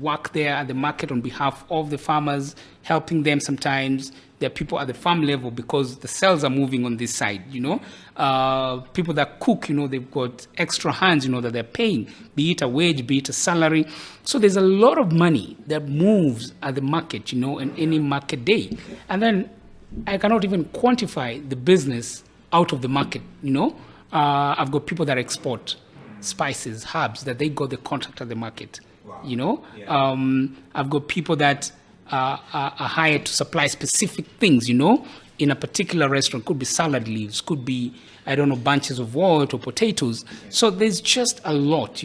Speaker 2: work there at the market on behalf of the farmers, helping them sometimes. There are people at the farm level because the cells are moving on this side, People that cook, they've got extra hands, that they're paying, be it a wage, be it a salary. So there's a lot of money that moves at the market, in any market day. And then I cannot even quantify the business out of the market, I've got people that export spices, herbs, that they got the contract at the market. Wow. I've got people that are hired to supply specific things, in a particular restaurant. Could be salad leaves, could be, bunches of wort or potatoes. Okay. So there's just a lot,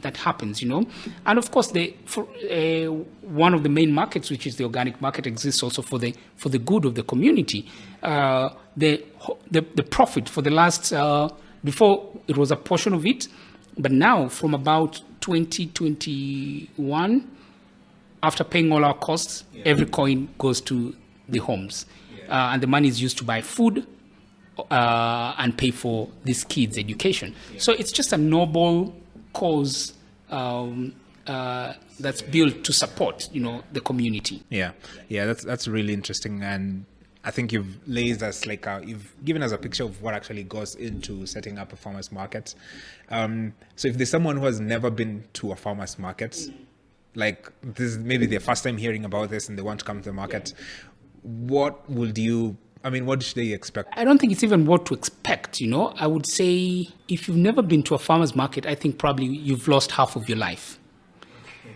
Speaker 2: that happens, And of course, one of the main markets, which is the organic market, exists also for the good of the community. The profit for the last, before it was a portion of it, but now from about 2021, after paying all our costs, every coin goes to the homes. And the money is used to buy food and pay for these kids' education. So it's just a noble cause that's built to support, the community.
Speaker 1: Yeah, that's really interesting. And I think you've laid us you've given us a picture of what actually goes into setting up a farmer's market. So if there's someone who has never been to a farmer's market, like this is maybe their first time hearing about this and they want to come to the market, what should they expect?
Speaker 2: I don't think it's even what to expect, I would say if you've never been to a farmer's market, I think probably you've lost half of your life.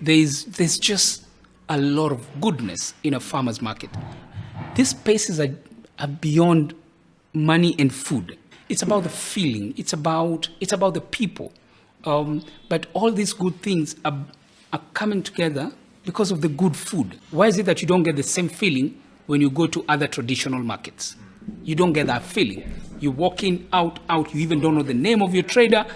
Speaker 2: There's just a lot of goodness in a farmer's market. These spaces are beyond money and food. It's about the feeling. It's about the people. But all these good things are coming together because of the good food. Why is it that you don't get the same feeling when you go to other traditional markets? You don't get that feeling. You walk in, out, you even don't know the name of your trader,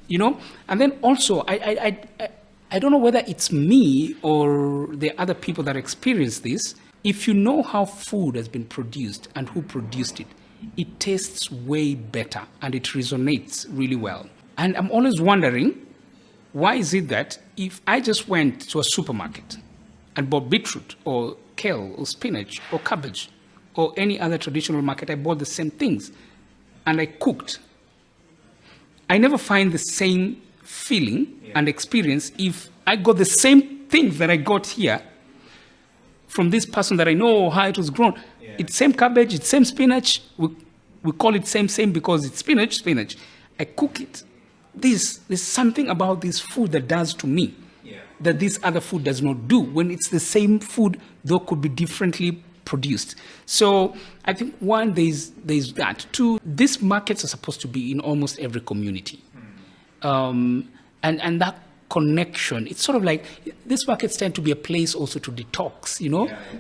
Speaker 2: And then also, I don't know whether it's me or the other people that experience this. If you know how food has been produced and who produced it, it tastes way better and it resonates really well. And I'm always wondering, why is it that if I just went to a supermarket and bought beetroot or kale or spinach or cabbage or any other traditional market, I bought the same things and I cooked, I never find the same feeling and experience if I got the same things that I got here from this person that I know how it was grown. It's same cabbage, it's same spinach. We call it same because it's spinach. I cook it. There's something about this food that does to me that this other food does not do. When it's the same food, though could be differently produced. So I think one, there's that. Two, these markets are supposed to be in almost every community. And that connection, it's sort of like these markets tend to be a place also to detox,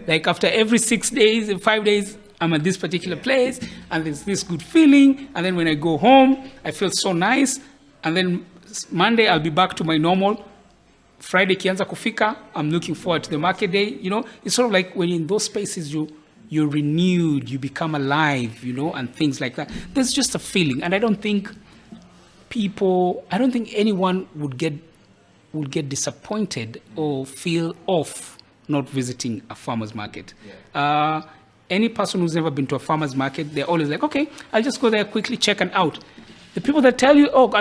Speaker 2: like after every 6 days, 5 days, I'm at this particular place and there's this good feeling. And then when I go home, I feel so nice. And then Monday, I'll be back to my normal. Friday, kianza kufika, I'm looking forward to the market day. It's sort of like when you're in those spaces, you're renewed, you become alive, and things like that. There's just a feeling. And I don't think anyone would get disappointed or feel off not visiting a farmer's market. Any person who's never been to a farmer's market, they're always like, okay, I'll just go there quickly, check and out. The people that tell you, oh,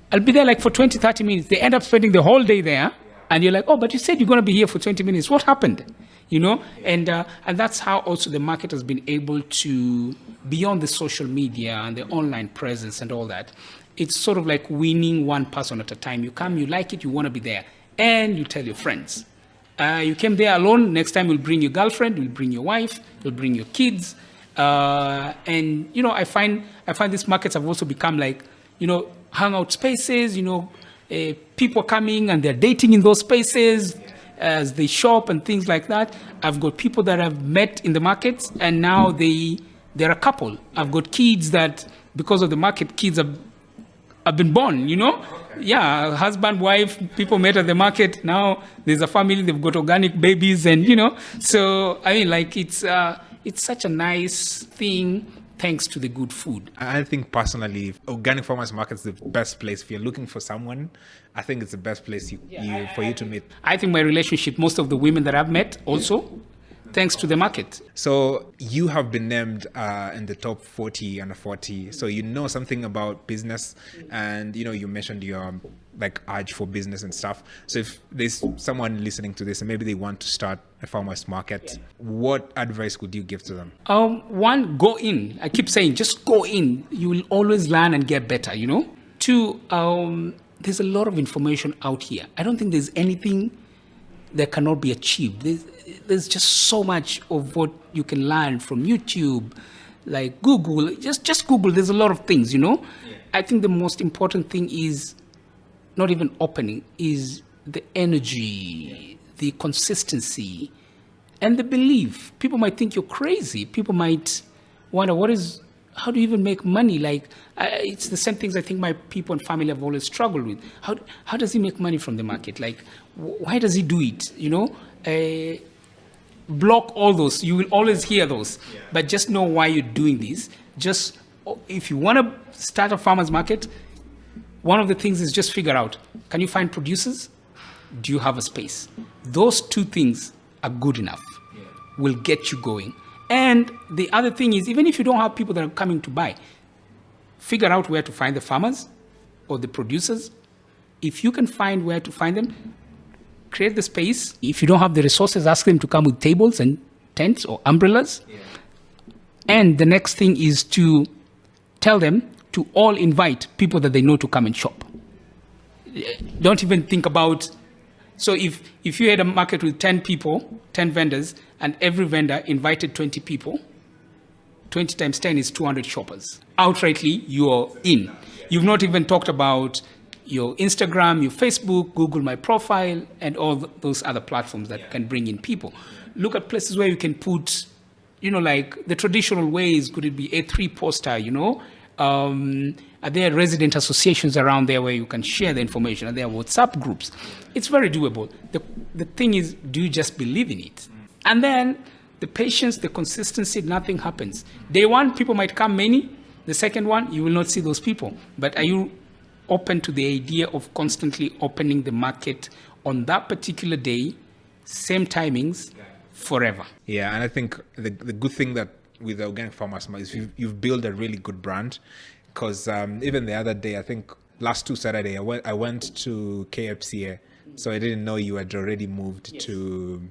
Speaker 2: I'll be there like for 20, 30 minutes. They end up spending the whole day there. And you're like, oh, but you said you're going to be here for 20 minutes. What happened? And that's how also the market has been able to, beyond the social media and the online presence and all that, it's sort of like winning one person at a time. You come, you like it, you want to be there. And you tell your friends. You came there alone. Next time you'll bring your girlfriend, you'll bring your wife, you'll bring your kids. And, I find these markets have also become like, hangout spaces, people coming and they're dating in those spaces as they shop and things like that. I've got people that I've met in the markets and now they're a couple. I've got kids that, because of the market, kids have been born, Yeah, husband, wife, people met at the market. Now there's a family, they've got organic babies and, So, it's such a nice thing thanks to the good food.
Speaker 1: I think personally, organic farmers market is the best place. If you're looking for someone, I think it's the best place for you to meet.
Speaker 2: I think my relationship, most of the women that I've met also, thanks to the market.
Speaker 1: So you have been named in the top 40 under 40. So you know something about business and, you mentioned your urge for business and stuff. So if there's someone listening to this and maybe they want to start a farmer's market, what advice would you give to them?
Speaker 2: One, go in. I keep saying, just go in. You will always learn and get better, Two, there's a lot of information out here. I don't think there's anything that cannot be achieved. There's just so much of what you can learn from YouTube, like Google. Just Google. There's a lot of things, I think the most important thing is not even opening, is the energy, the consistency, and the belief. People might think you're crazy. People might wonder, how do you even make money? It's the same things I think my people and family have always struggled with. How does he make money from the market? Why does he do it? Block all those. You will always hear those. Yeah. But just know why you're doing this. Just, if you want to start a farmer's market, one of the things is just figure out, can you find producers? Do you have a space? Those two things are good enough. Yeah. Will get you going. And the other thing is, even if you don't have people that are coming to buy, figure out where to find the farmers or the producers. If you can find where to find them, create the space. If you don't have the resources, ask them to come with tables and tents or umbrellas. Yeah. And the next thing is to tell them to all invite people that they know to come and shop. Don't even think about... So if you had a market with 10 people, 10 vendors, and every vendor invited 20 people, 20 times 10 is 200 shoppers. Outrightly, you're in. You've not even talked about your Instagram, your Facebook, Google My Profile, and all those other platforms that can bring in people. Look at places where you can put, like the traditional ways. Could it be A3 poster, Are there resident associations around there where you can share the information? Are there WhatsApp groups? It's very doable. The thing is, do you just believe in it? And then the patience, the consistency, nothing happens. Day one, people might come many. The second one, you will not see those people. But are you open to the idea of constantly opening the market on that particular day, same timings, forever?
Speaker 1: Yeah, and I think the good thing that with the organic farmers is you've built a really good brand. Because even the other day, I think last 2 Saturday, I went to KFC, so I didn't know you had already moved to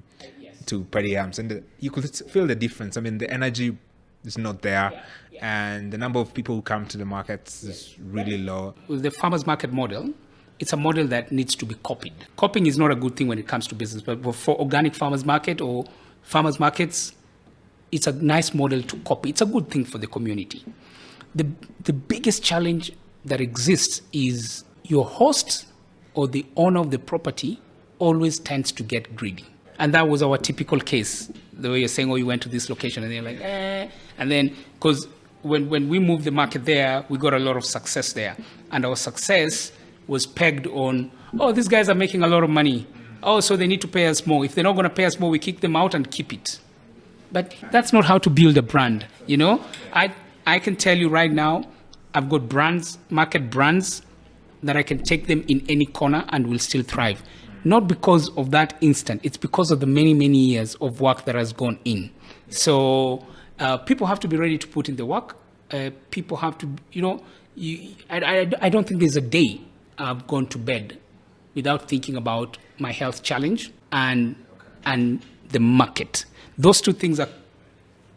Speaker 1: Pariams, and you could feel the difference. I mean, the energy is not there, and the number of people who come to the markets is really low.
Speaker 2: With the farmers market model, it's a model that needs to be copied. Copying is not a good thing when it comes to business, but for organic farmers market or farmers markets, it's a nice model to copy. It's a good thing for the community. The biggest challenge that exists is your host or the owner of the property always tends to get greedy. And that was our typical case. The way you're saying, you went to this location, and they're like, And then, because when we moved the market there, we got a lot of success there. And our success was pegged on, these guys are making a lot of money. So they need to pay us more. If they're not going to pay us more, we kick them out and keep it. But that's not how to build a brand, I can tell you right now, I've got brands, market brands, that I can take them in any corner and will still thrive. Not because of that instant, it's because of the many, many years of work that has gone in. So people have to be ready to put in the work. People have to, I don't think there's a day I've gone to bed without thinking about my health challenge and the market. Those two things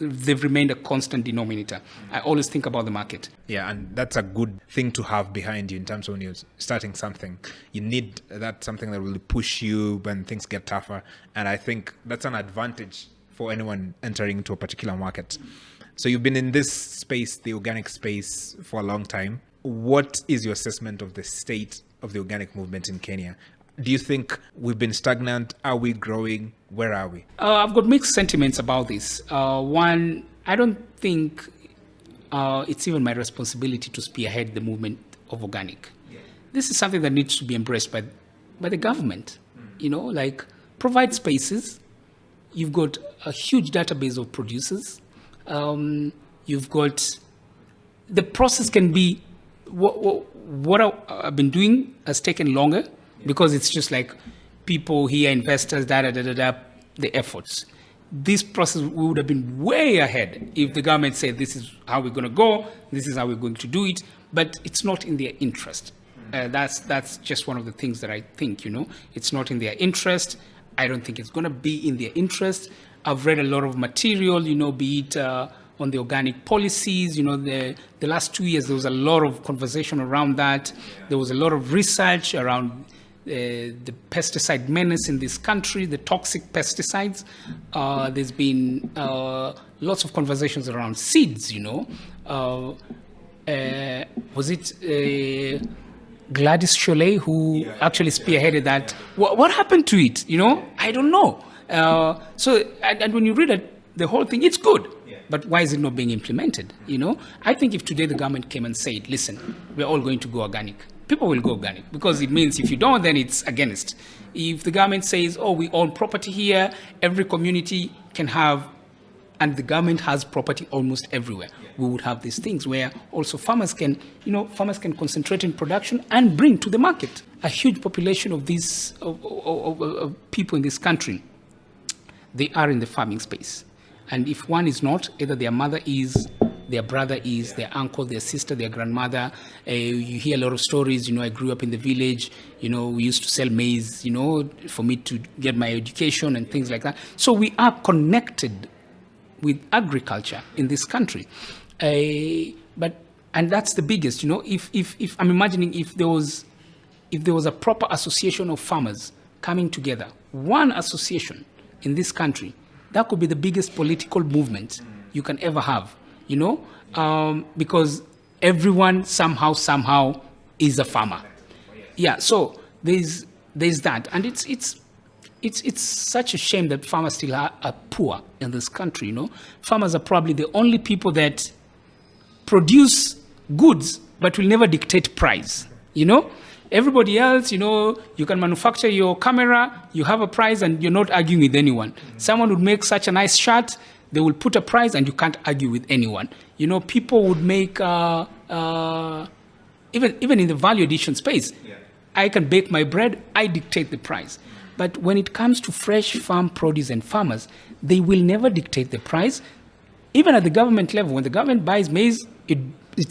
Speaker 2: they've remained a constant denominator. I always think about the market.
Speaker 1: Yeah, and that's a good thing to have behind you in terms of when you're starting something. You need that something that will push you when things get tougher. And I think that's an advantage for anyone entering into a particular market. So you've been in this space, the organic space, for a long time. What is your assessment of the state of the organic movement in Kenya? Do you think we've been stagnant? Are we growing? Where are we?
Speaker 2: I've got mixed sentiments about this. One, I don't think it's even my responsibility to spearhead the movement of organic. Yeah. This is something that needs to be embraced by the government. Provide spaces. You've got a huge database of producers. You've got... The process can be... What I've been doing has taken longer. Because it's just like people here, investors, the efforts. This process would have been way ahead if the government said, this is how we're going to go, this is how we're going to do it, but it's not in their interest. That's just one of the things that I think, it's not in their interest. I don't think it's going to be in their interest. I've read a lot of material, be it on the organic policies. The last 2 years, there was a lot of conversation around that. There was a lot of research around the pesticide menace in this country, the toxic pesticides. There's been lots of conversations around seeds, Was it Gladys Cholet who actually spearheaded that? What happened to it? I don't know. And when you read it, the whole thing, it's good. But why is it not being implemented? I think if today the government came and said, listen, we're all going to go organic, people will go organic, because it means if you don't, then it's against. If the government says, we own property here, every community can have, and the government has property almost everywhere, we would have these things where also farmers can concentrate in production and bring to the market. A huge population of these of people in this country, they are in the farming space. And if one is not, either their mother is, their brother is, their uncle, their sister, their grandmother. You hear a lot of stories. I grew up in the village. We used to sell maize, for me to get my education and things like that. So we are connected with agriculture in this country. And that's the biggest, if I'm imagining if there was a proper association of farmers coming together, one association in this country, that could be the biggest political movement you can ever have, because everyone somehow is a farmer. Yeah, so there's that. And it's such a shame that farmers still are poor in this country, Farmers are probably the only people that produce goods but will never dictate price, Everybody else, you can manufacture your camera, you have a price, and you're not arguing with anyone. Someone would make such a nice shirt, they will put a price, and you can't argue with anyone. People would make, even in the value addition space, I can bake my bread, I dictate the price. But when it comes to fresh farm produce and farmers, they will never dictate the price. Even at the government level, when the government buys maize, it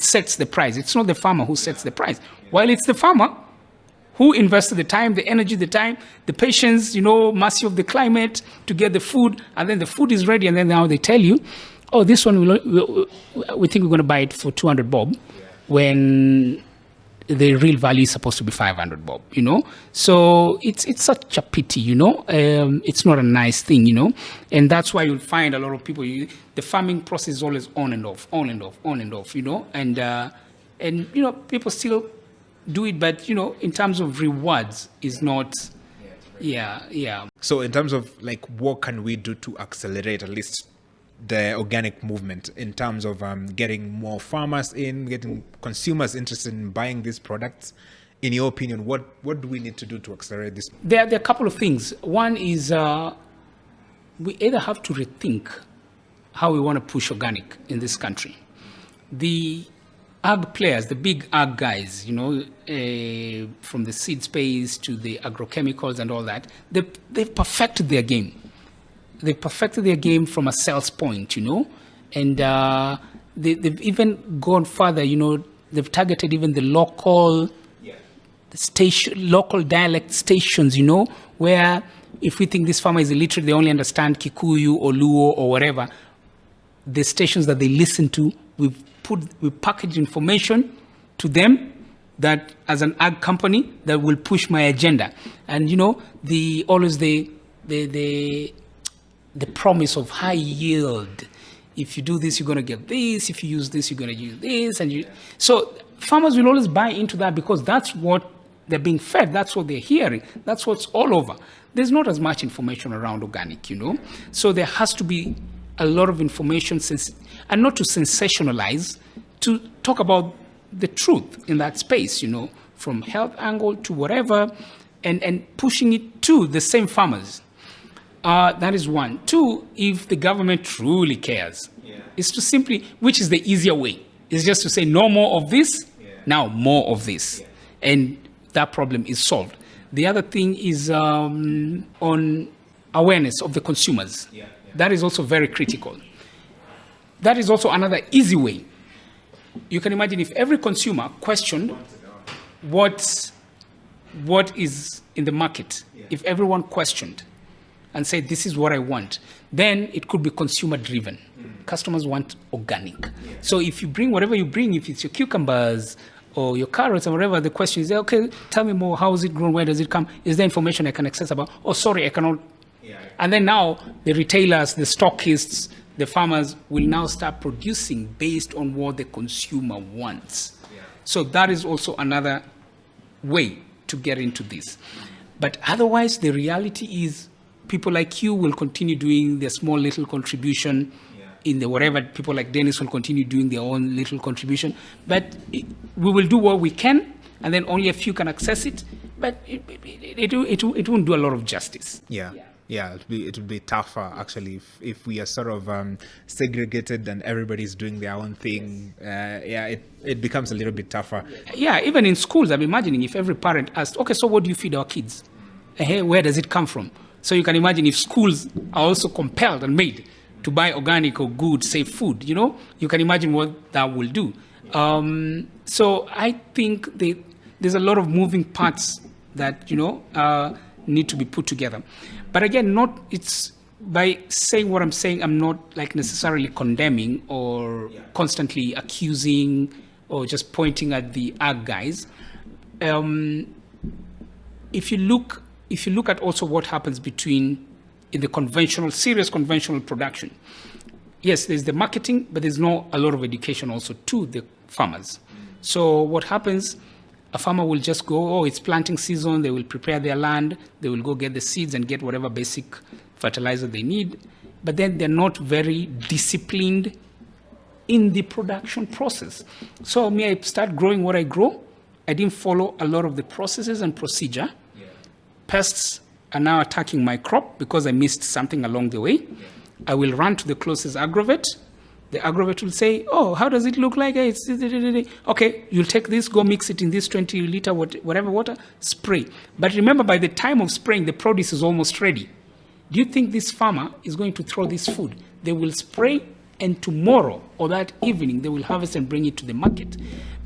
Speaker 2: sets the price. It's not the farmer who sets the price. While it's the farmer who invested the time, the energy, the patience, mercy of the climate to get the food, and then the food is ready, and then now they tell you, oh, this one, we think we're going to buy it for 200 bob, when the real value is supposed to be 500 bob, So it's such a pity, It's not a nice thing, And that's why you'll find a lot of people, the farming process is always on and off, And people still do it, but in terms of rewards is not.
Speaker 1: So in terms of what can we do to accelerate at least the organic movement in terms of getting more farmers in, getting consumers interested in buying these products? In your opinion, what do we need to do to accelerate this?
Speaker 2: There are a couple of things. One is we either have to rethink how we want to push organic in this country. The ag players, the big ag guys, from the seed space to the agrochemicals and all that, they've perfected their game. They've perfected their game from a sales point, and they've even gone further, they've targeted even the local local dialect stations, where if we think this farmer is illiterate, they only understand Kikuyu or Luo or whatever, the stations that they listen to, we package information to them that as an ag company that will push my agenda. And the promise of high yield. If you do this, you're going to get this. If you use this, you're going to use this. So farmers will always buy into that because that's what they're being fed. That's what they're hearing. That's what's all over. There's not as much information around organic, So there has to be a lot of information, and not to sensationalize, to talk about the truth in that space, from health angle to whatever, and pushing it to the same farmers. That is one. Two, if the government truly cares, is to simply, which is the easier way, is just to say no more of this, now more of this. And that problem is solved. The other thing is on awareness of the consumers. That is also very critical. That is also another easy way. You can imagine if every consumer questioned what is in the market, if everyone questioned and said, this is what I want, then it could be consumer driven. Customers want organic. So if you bring whatever you bring, if it's your cucumbers or your carrots or whatever, the question is, okay, tell me more, how is it grown, where does it come? Is there information I can access about? Oh, sorry, I cannot. And then now the retailers, the stockists, the farmers will now start producing based on what the consumer wants. So that is also another way to get into this. But otherwise, the reality is people like you will continue doing their small little contribution in the whatever. People like Dennis will continue doing their own little contribution. But we will do what we can, and then only a few can access it. But it won't do a lot of justice.
Speaker 1: Yeah, it would be tougher actually if we are sort of segregated and everybody's doing their own thing. It becomes a little bit tougher.
Speaker 2: Yeah, even in schools, I'm imagining if every parent asked, okay, so what do you feed our kids? Where does it come from? So you can imagine if schools are also compelled and made to buy organic or good, safe food. You can imagine what that will do. So I think there's a lot of moving parts that need to be put together. But again, it's by saying what I'm saying, I'm not like necessarily condemning or constantly accusing or just pointing at the ag guys. If you look at also what happens in the serious conventional production, yes, there's the marketing, but there's not a lot of education also to the farmers. So what happens, a farmer will just go, it's planting season, they will prepare their land, they will go get the seeds and get whatever basic fertilizer they need, but then they're not very disciplined in the production process. So I start growing what I grow. I didn't follow a lot of the processes and procedure. Yeah. Pests are now attacking my crop because I missed something along the way. Yeah. I will run to the closest agrovet. The agrovet will say, how does it look like? Okay, you'll take this, go mix it in this 20 liter whatever water, spray. But remember, by the time of spraying, the produce is almost ready. Do you think this farmer is going to throw this food? They will spray, and tomorrow or that evening, they will harvest and bring it to the market.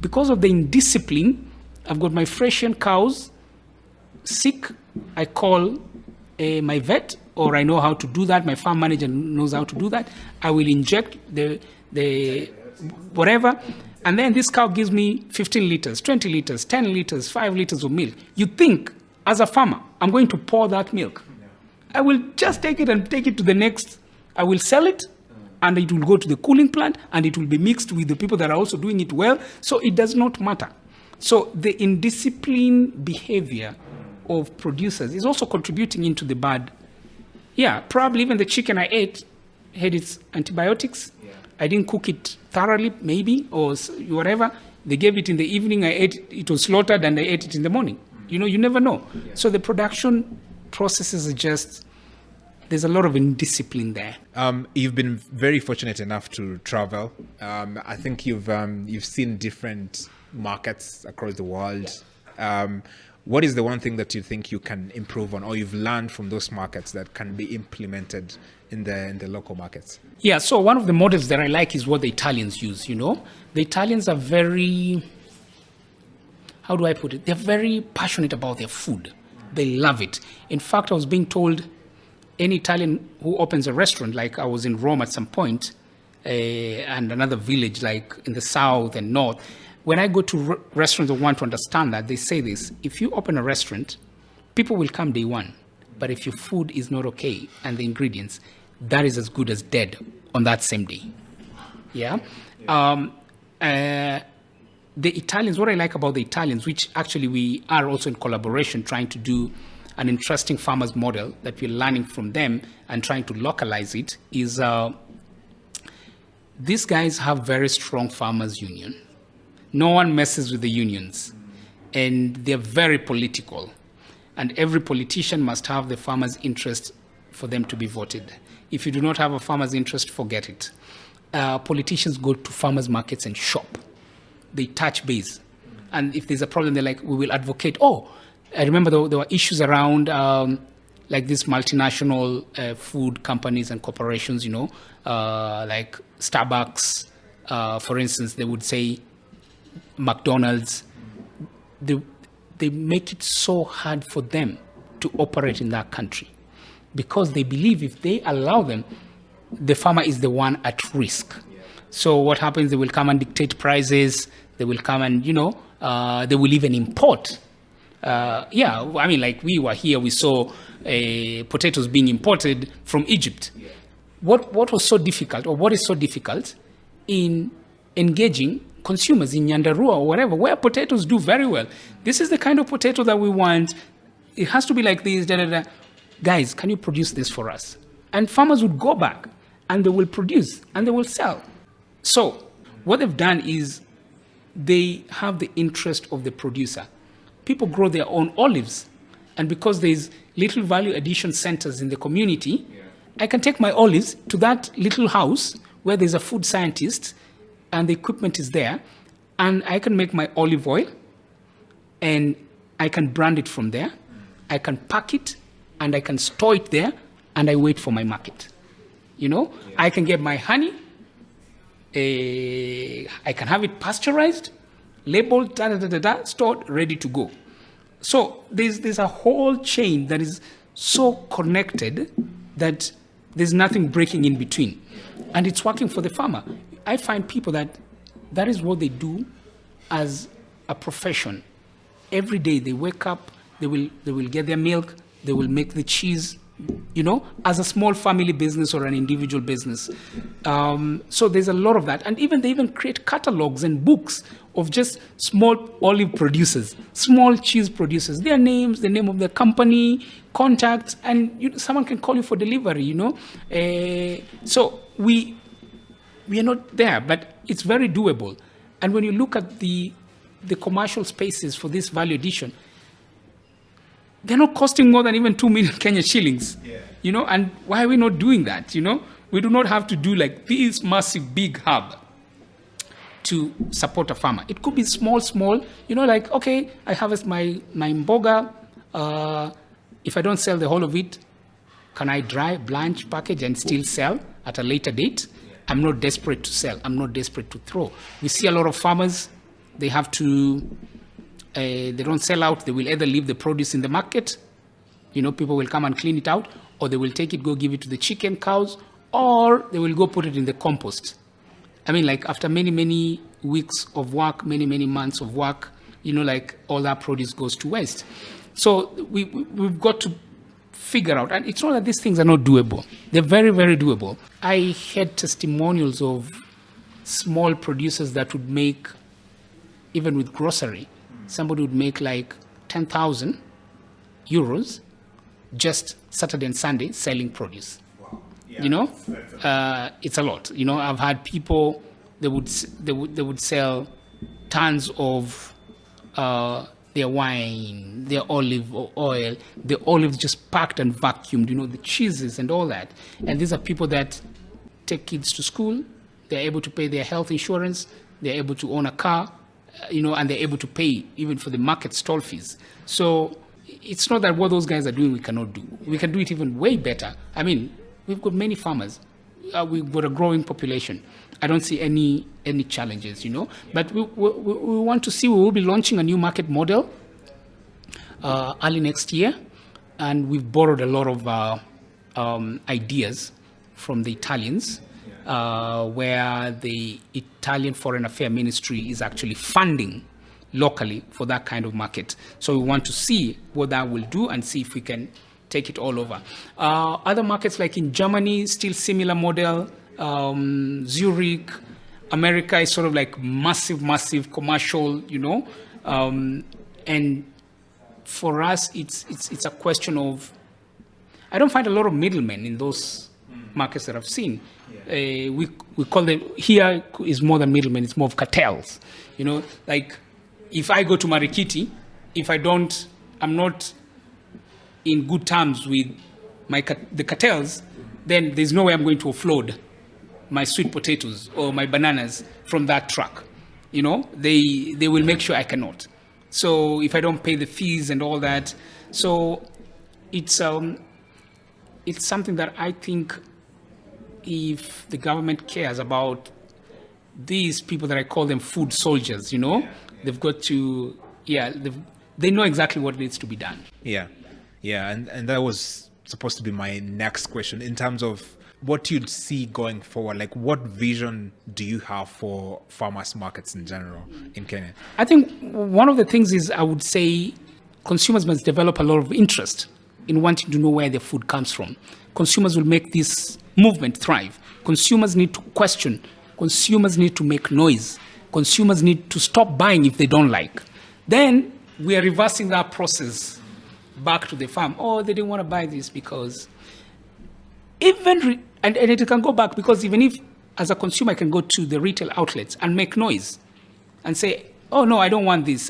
Speaker 2: Because of the indiscipline, I've got my Frisian cows sick. I call my vet, or I know how to do that. My farm manager knows how to do that. I will inject the whatever, and then this cow gives me 15 liters, 20 liters, 10 liters, 5 liters of milk. You think, as a farmer, I'm going to pour that milk? I will just take it and take it to the next. I will sell it, and it will go to the cooling plant, and it will be mixed with the people that are also doing it well. So it does not matter. So the indisciplined behavior of producers is also contributing into the bad. Yeah, probably even the chicken I ate had its antibiotics. Yeah. I didn't cook it thoroughly, maybe, or whatever. They gave it in the evening. I ate it. It was slaughtered, and I ate it in the morning. You never know. Yeah. So the production processes are just, there's a lot of indiscipline there.
Speaker 1: You've been very fortunate enough to travel. I think you've seen different markets across the world. Yeah. What is the one thing that you think you can improve on, or you've learned from those markets that can be implemented in the local markets?
Speaker 2: Yeah, so one of the models that I like is what the Italians use, The Italians are very, how do I put it? They're very passionate about their food. They love it. In fact, I was being told any Italian who opens a restaurant, like I was in Rome at some point, and another village like in the south and north, when I go to restaurants that want to understand that, they say this: if you open a restaurant, people will come day one. But if your food is not okay and the ingredients, that is as good as dead on that same day. Yeah? The Italians, what I like about the Italians, which actually we are also in collaboration trying to do an interesting farmers model that we're learning from them and trying to localize it, is these guys have very strong farmers union. No one messes with the unions, and they're very political. And every politician must have the farmer's interest for them to be voted. If you do not have a farmer's interest, forget it. Politicians go to farmers markets and shop. They touch base. And if there's a problem, they're like, we will advocate. I remember there were issues around like these multinational food companies and corporations, like Starbucks, for instance. They would say McDonald's. They make it so hard for them to operate in that country because they believe if they allow them, the farmer is the one at risk. Yeah. So what happens, they will come and dictate prices. They will come and, they will even import. Like we were here, we saw potatoes being imported from Egypt. Yeah. What was so difficult, or what is so difficult in engaging consumers in Nyandarua or whatever, where potatoes do very well? This is the kind of potato that we want. It has to be like this. Guys, can you produce this for us? And farmers would go back and they will produce and they will sell. So what they've done is they have the interest of the producer. People grow their own olives. And because there's little value addition centers in the community, I can take my olives to that little house where there's a food scientist and the equipment is there, and I can make my olive oil, and I can brand it from there. I can pack it, and I can store it there, and I wait for my market. I can get my honey, I can have it pasteurized, labeled, stored, ready to go. So there's a whole chain that is so connected that there's nothing breaking in between. And it's working for the farmer. I find people that is what they do as a profession. Every day they wake up, they will get their milk, they will make the cheese, as a small family business or an individual business. So there's a lot of that. And they even create catalogs and books of just small olive producers, small cheese producers, their names, the name of their company, contacts, and someone can call you for delivery, So we are not there, but it's very doable. And when you look at the commercial spaces for this value addition, they're not costing more than even 2 million Kenya shillings, and why are we not doing that, We do not have to do like this massive big hub to support a farmer. It could be small, like, okay, I harvest my mboga. If I don't sell the whole of it, can I dry, blanch, package, and still sell at a later date? I'm not desperate to sell. I'm not desperate to throw. We see a lot of farmers, they have to... they don't sell out. They will either leave the produce in the market, people will come and clean it out, or they will take it, go give it to the chicken, cows, or they will go put it in the compost. Like after many, many weeks of work, many, many months of work, all that produce goes to waste. So we've got to figure out, and it's not that these things are not doable. They're very, very doable. I had testimonials of small producers that would make, even with grocery, somebody would make like 10,000 euros just Saturday and Sunday selling produce.
Speaker 1: Wow. Yeah,
Speaker 2: it's a lot. I've had people, they would sell tons of their wine, their olive oil, the olives just packed and vacuumed, the cheeses and all that. And these are people that take kids to school. They're able to pay their health insurance. They're able to own a car. And they're able to pay even for the market stall fees. So it's not that what those guys are doing we cannot do. We can do it even way better. We've got many farmers. We've got a growing population. I don't see any challenges, But we want to see, we will be launching a new market model early next year. And we've borrowed a lot of ideas from the Italians. Where the Italian Foreign Affairs Ministry is actually funding locally for that kind of market. So we want to see what that will do and see if we can take it all over. Other markets like in Germany, still similar model. Zurich, America is sort of like massive commercial, and for us, it's a question of, I don't find a lot of middlemen in those markets that I've seen. We call them, here is more than middlemen, it's more of cartels. Like if I go to Marikiti, I'm not in good terms with the cartels, then there's no way I'm going to offload my sweet potatoes or my bananas from that truck. They will make sure I cannot. So if I don't pay the fees and all that, so it's something that I think, if the government cares about these people that I call them food soldiers, they've got to, they know exactly what needs to be done.
Speaker 1: Yeah, and that was supposed to be my next question in terms of what you'd see going forward. Like, what vision do you have for farmers markets in general in Kenya?
Speaker 2: I think one of the things is, I would say, consumers must develop a lot of interest in wanting to know where their food comes from. Consumers will make this movement thrive. Consumers need to question. Consumers need to make noise. Consumers need to stop buying if they don't like. Then we are reversing that process back to the farm. Oh, they didn't want to buy this because and it can go back, because even if as a consumer I can go to the retail outlets and make noise and say, oh no, I don't want this,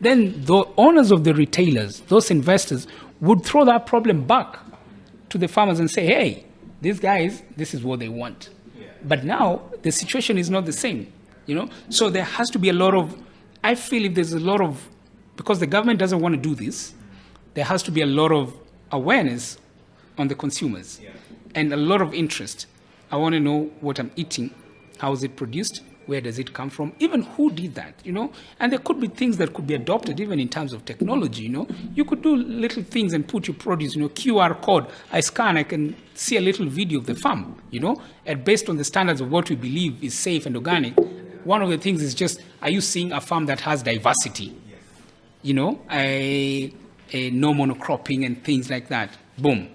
Speaker 2: then the owners of the retailers, those investors, would throw that problem back to the farmers and say, hey, these guys, this is what they want. Yeah. But now the situation is not the same, So there has to be I feel if there's a lot of, because the government doesn't want to do this, there has to be a lot of awareness on the consumers and a lot of interest. I want to know what I'm eating. How is it produced? Where does it come from? Even who did that, And there could be things that could be adopted even in terms of technology, You could do little things and put your produce, QR code. I scan, I can see a little video of the farm, And based on the standards of what we believe is safe and organic, one of the things is just, are you seeing a farm that has diversity? A no monocropping and things like that. Boom.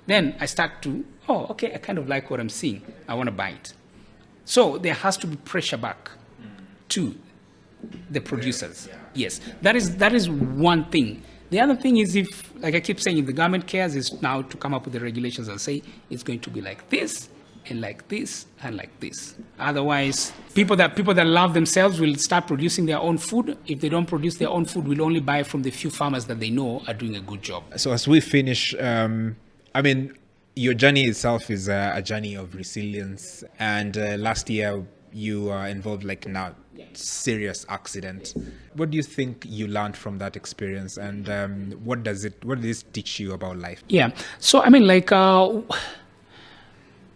Speaker 2: Then I start to, okay, I kind of like what I'm seeing. I want to buy it. So there has to be pressure back to the producers. Yes, that is one thing. The other thing is, if, like I keep saying, if the government cares, is now to come up with the regulations and say it's going to be like this and like this and like this. Otherwise, people that love themselves will start producing their own food. If they don't produce their own food, will only buy from the few farmers that they know are doing a good job.
Speaker 1: So as we finish, your journey itself is a journey of resilience. And last year you were involved in a serious accident. What do you think you learned from that experience? And what does this teach you about life?
Speaker 2: Yeah. So,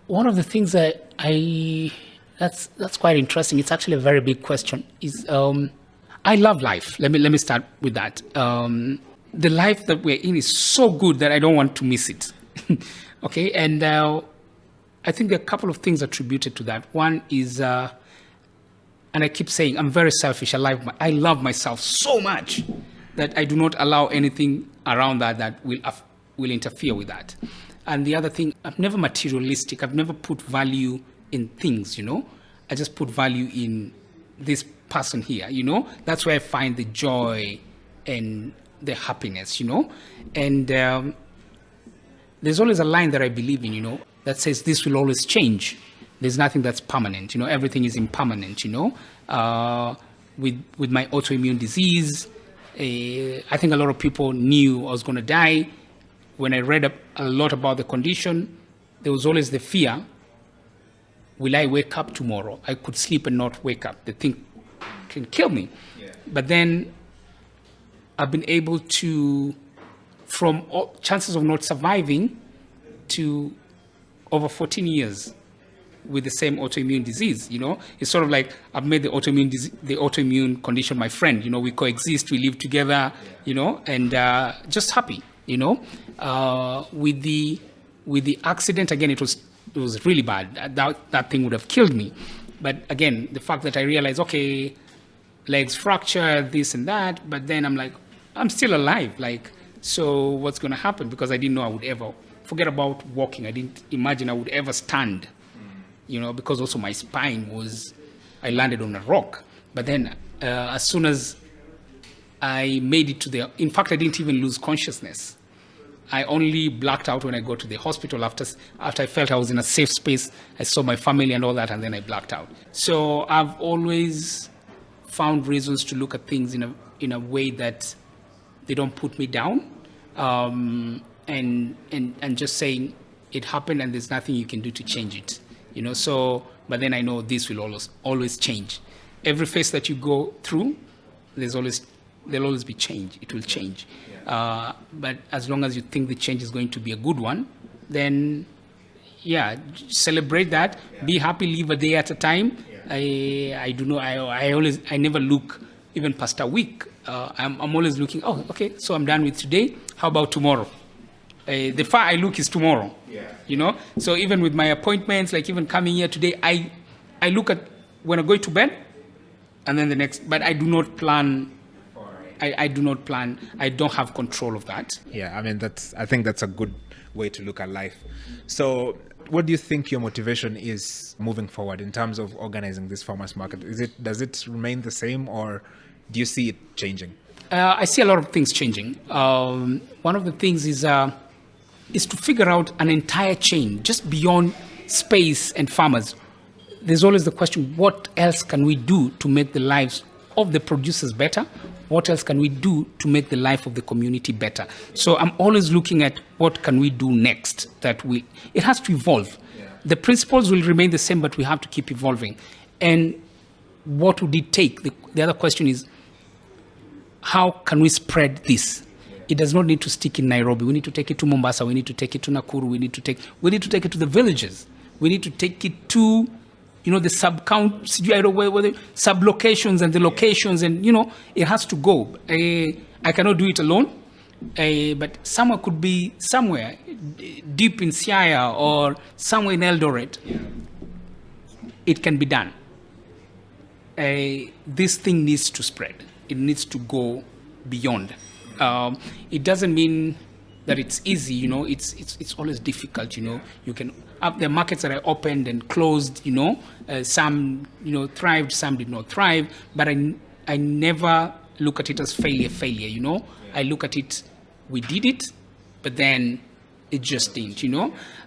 Speaker 2: one of the things that that's quite interesting. It's actually a very big question. Is I love life. Let me start with that. The life that we're in is so good that I don't want to miss it. Okay, and I think there are a couple of things attributed to that. One is, and I keep saying, I'm very selfish. I love myself so much that I do not allow anything around that will interfere with that. And the other thing, I'm never materialistic. I've never put value in things, I just put value in this person here, That's where I find the joy and the happiness, And there's always a line that I believe in, that says this will always change. There's nothing that's permanent, everything is impermanent, With my autoimmune disease, I think a lot of people knew I was going to die. When I read a lot about the condition, there was always the fear, will I wake up tomorrow? I could sleep and not wake up. The thing can kill me. Yeah. But then I've been able to, from chances of not surviving to over 14 years with the same autoimmune disease, It's sort of like I've made the autoimmune condition my friend, we coexist, we live together, and just happy, With the accident, again, it was really bad. That thing would have killed me. But again, the fact that I realized, okay, legs fractured, this and that, but then I'm like, I'm still alive. So what's going to happen? Because I didn't know I would ever, forget about walking. I didn't imagine I would ever stand, because also my spine I landed on a rock. But then as soon as I made it in fact, I didn't even lose consciousness. I only blacked out when I got to the hospital after I felt I was in a safe space. I saw my family and all that, and then I blacked out. So I've always found reasons to look at things in a way that they don't put me down, and just saying it happened and there's nothing you can do to change it. So, but then I know this will always change. Every phase that you go through, there'll always be change. It will change. But as long as you think the change is going to be a good one, then celebrate that. Be happy, live a day at a time. I do know. I never look even past a week. I'm always looking. Oh, okay. So I'm done with today. How about tomorrow? The far I look is tomorrow. So even with my appointments, like even coming here today, I look at when I go to bed, and then the next. But I do not plan. I do not plan. I don't have control of that.
Speaker 1: Yeah, I think that's a good way to look at life. So what do you think your motivation is moving forward in terms of organizing this farmers market? Does it remain the same, or do you see it changing?
Speaker 2: I see a lot of things changing. One of the things is to figure out an entire chain just beyond space and farmers. There's always the question, what else can we do to make the lives of the producers better? What else can we do to make the life of the community better? So I'm always looking at what can we do next. It has to evolve. Yeah. The principles will remain the same, but we have to keep evolving. And what would it take? The other question is, how can we spread this? Yeah. It does not need to stick in Nairobi. We need to take it to Mombasa. We need to take it to Nakuru. We need to take it to the villages. We need to take it to, the sub locations and the locations, and it has to go. I cannot do it alone, but someone could be somewhere deep in Siaya or somewhere in Eldoret. It can be done. This thing needs to spread. It needs to go beyond. It doesn't mean that it's easy, it's always difficult, You can the markets that are opened and closed, some thrived, some did not thrive, but I never look at it as failure. I look at it, we did it, but then it just didn't,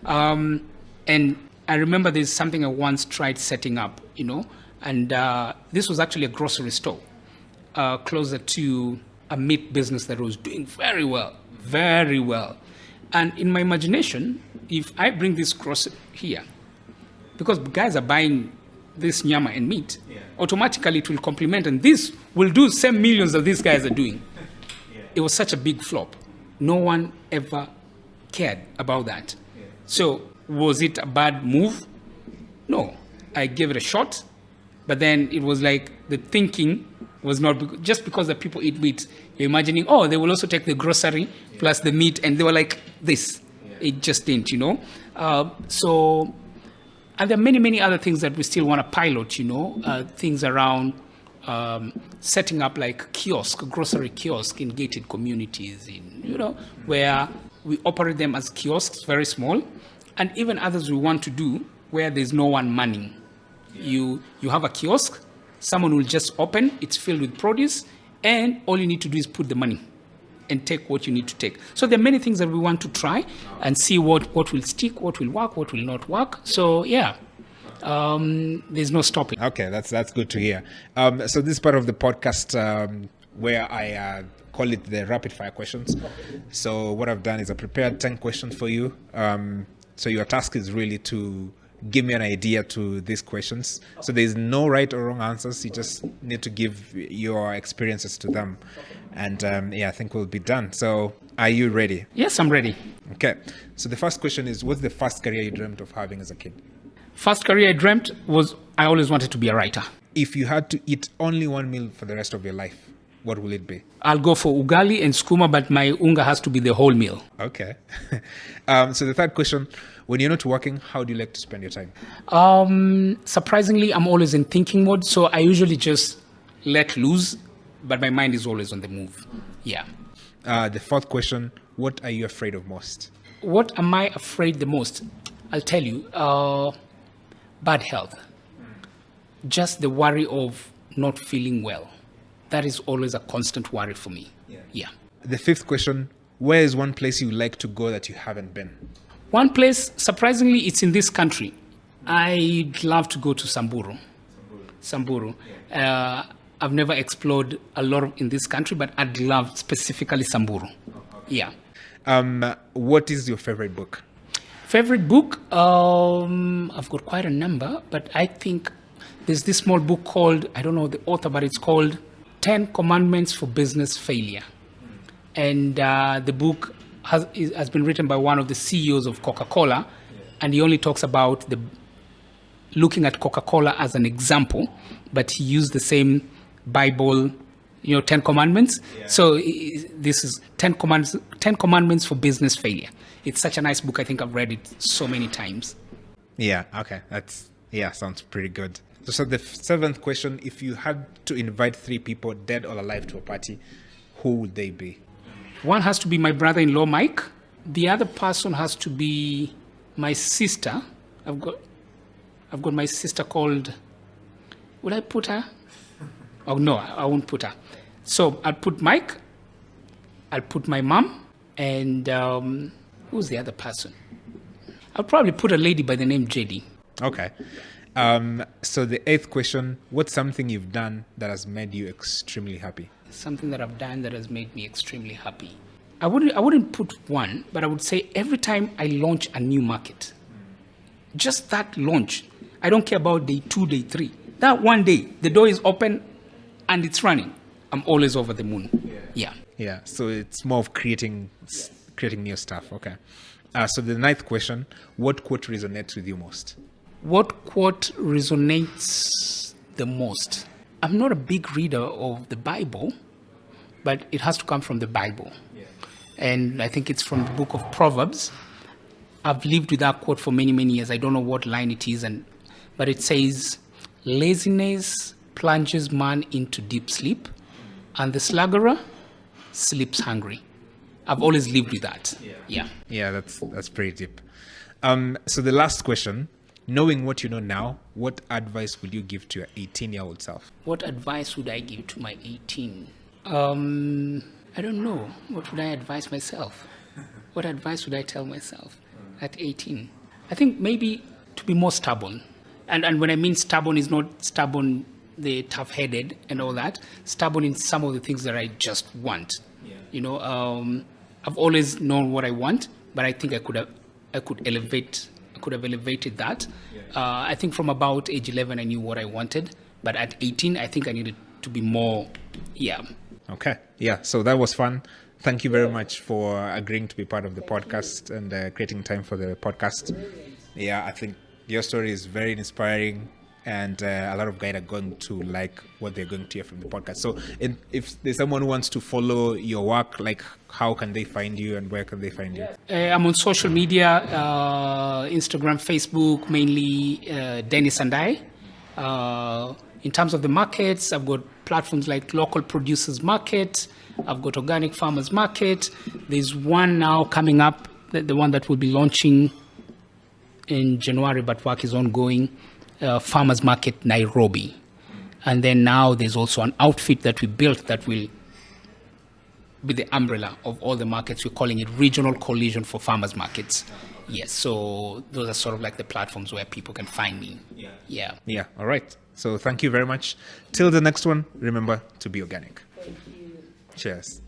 Speaker 2: and I remember there's something I once tried setting up, and this was actually a grocery store closer to a meat business that was doing very well. And in my imagination, if I bring this grocery here, because guys are buying this nyama and meat, automatically it will complement, and this will do same millions that these guys are doing. It was such a big flop. No one ever cared about that. So was it a bad move? No. I gave it a shot, but then it was like the thinking was not just because the people eat meat. You're imagining, they will also take the grocery plus the meat, and they were like this. It just didn't, So, and there are many, many other things that we still want to pilot, things around setting up like grocery kiosk in gated communities, where we operate them as kiosks, very small, and even others we want to do where there's no one manning. You have a kiosk, someone will just open, it's filled with produce, and all you need to do is put the money and take what you need to take. So there are many things that we want to try and see what will stick, what will work, what will not work. So there's no stopping.
Speaker 1: Okay, that's good to hear. So this part of the podcast where I call it the rapid fire questions. So what I've done is I prepared 10 questions for you. So your task is really to give me an idea to these questions. So there's no right or wrong answers. You just need to give your experiences to them. And I think we'll be done. So are you ready?
Speaker 2: Yes, I'm ready.
Speaker 1: Okay. So the first question is, what's the first career you dreamt of having as a kid?
Speaker 2: First career I dreamt was I always wanted to be a writer.
Speaker 1: If you had to eat only one meal for the rest of your life, what will it be?
Speaker 2: I'll go for ugali and skuma, but my unga has to be the whole meal.
Speaker 1: Okay. So the third question, when you're not working, how do you like to spend your time?
Speaker 2: Surprisingly, I'm always in thinking mode, so I usually just let loose, but my mind is always on the move. Yeah.
Speaker 1: The fourth question, what are you afraid of most?
Speaker 2: What am I afraid the most? I'll tell you, bad health. Just the worry of not feeling well. That is always a constant worry for me. Yeah.
Speaker 1: The fifth question, where is one place you like to go that you haven't been?
Speaker 2: One place, surprisingly, it's in this country. I'd love to go to Samburu. I've never explored a lot in this country, but I'd love specifically Samburu. Yeah.
Speaker 1: What is your favorite book?
Speaker 2: Favorite book? I've got quite a number, but I think there's this small book called, I don't know the author, but it's called 10 Commandments for Business Failure. And the book has been written by one of the CEOs of Coca-Cola, and he only talks about looking at Coca-Cola as an example, but he used the same Bible, 10 Commandments. Yeah. So this is 10 Commandments for Business Failure. It's such a nice book. I think I've read it so many times.
Speaker 1: Yeah, okay. Sounds pretty good. So the seventh question, if you had to invite 3 people, dead or alive, to a party, who would they be?
Speaker 2: One has to be my brother-in-law, Mike. The other person has to be my sister. I've got my sister called, would I put her? Oh, no, I won't put her. So I'll put Mike, I'll put my mom, and who's the other person? I'll probably put a lady by the name JD.
Speaker 1: Okay. So the 8th question, what's something you've done that has made you extremely happy?
Speaker 2: Something that I've done that has made me extremely happy. I wouldn't put one, but I would say every time I launch a new market, just that launch, I don't care about day 2, day 3. That one day, the door is open and it's running. I'm always over the moon. Yeah.
Speaker 1: Yeah. So it's more of creating new stuff. Okay. So the ninth question, what quote resonates with you most?
Speaker 2: What quote resonates the most? I'm not a big reader of the Bible, but it has to come from the Bible. Yeah. And I think it's from the book of Proverbs. I've lived with that quote for many, many years. I don't know what line it is, but it says, laziness plunges man into deep sleep, and the sluggard sleeps hungry. I've always lived with that.
Speaker 1: Yeah, that's pretty deep. So the last question, knowing what you know now, what advice would you give to your 18-year-old self?
Speaker 2: What advice would I give to my 18? I don't know. What would I advise myself? What advice would I tell myself at 18? I think maybe to be more stubborn. And when I mean stubborn, is not stubborn, the tough-headed and all that. Stubborn in some of the things that I just want. Yeah. You know, I've always known what I want, but I think I could have elevated that. Yeah. I think from about age 11, I knew what I wanted, but at 18, I think I needed to be more. Yeah.
Speaker 1: Okay. Yeah. So that was fun. Thank you very much for agreeing to be part of the podcast and creating time for the podcast. Yeah, I think your story is very inspiring, and a lot of guys are going to like what they're going to hear from the podcast. So if there's someone who wants to follow your work, like how can they find you and where can they find you?
Speaker 2: I'm on social media, Instagram, Facebook, mainly Dennis Andaye. In terms of the markets, I've got platforms like Local Producers Market. I've got Organic Farmers Market. There's one now coming up, the one that will be launching in January, but work is ongoing, Farmers Market Nairobi. And then now there's also an outfit that we built that will be the umbrella of all the markets. We're calling it Regional Coalition for Farmers Markets. Yes, so those are sort of like the platforms where people can find me. Yeah.
Speaker 1: All right. So thank you very much. Till the next one, remember to be organic.
Speaker 2: Thank you.
Speaker 1: Cheers.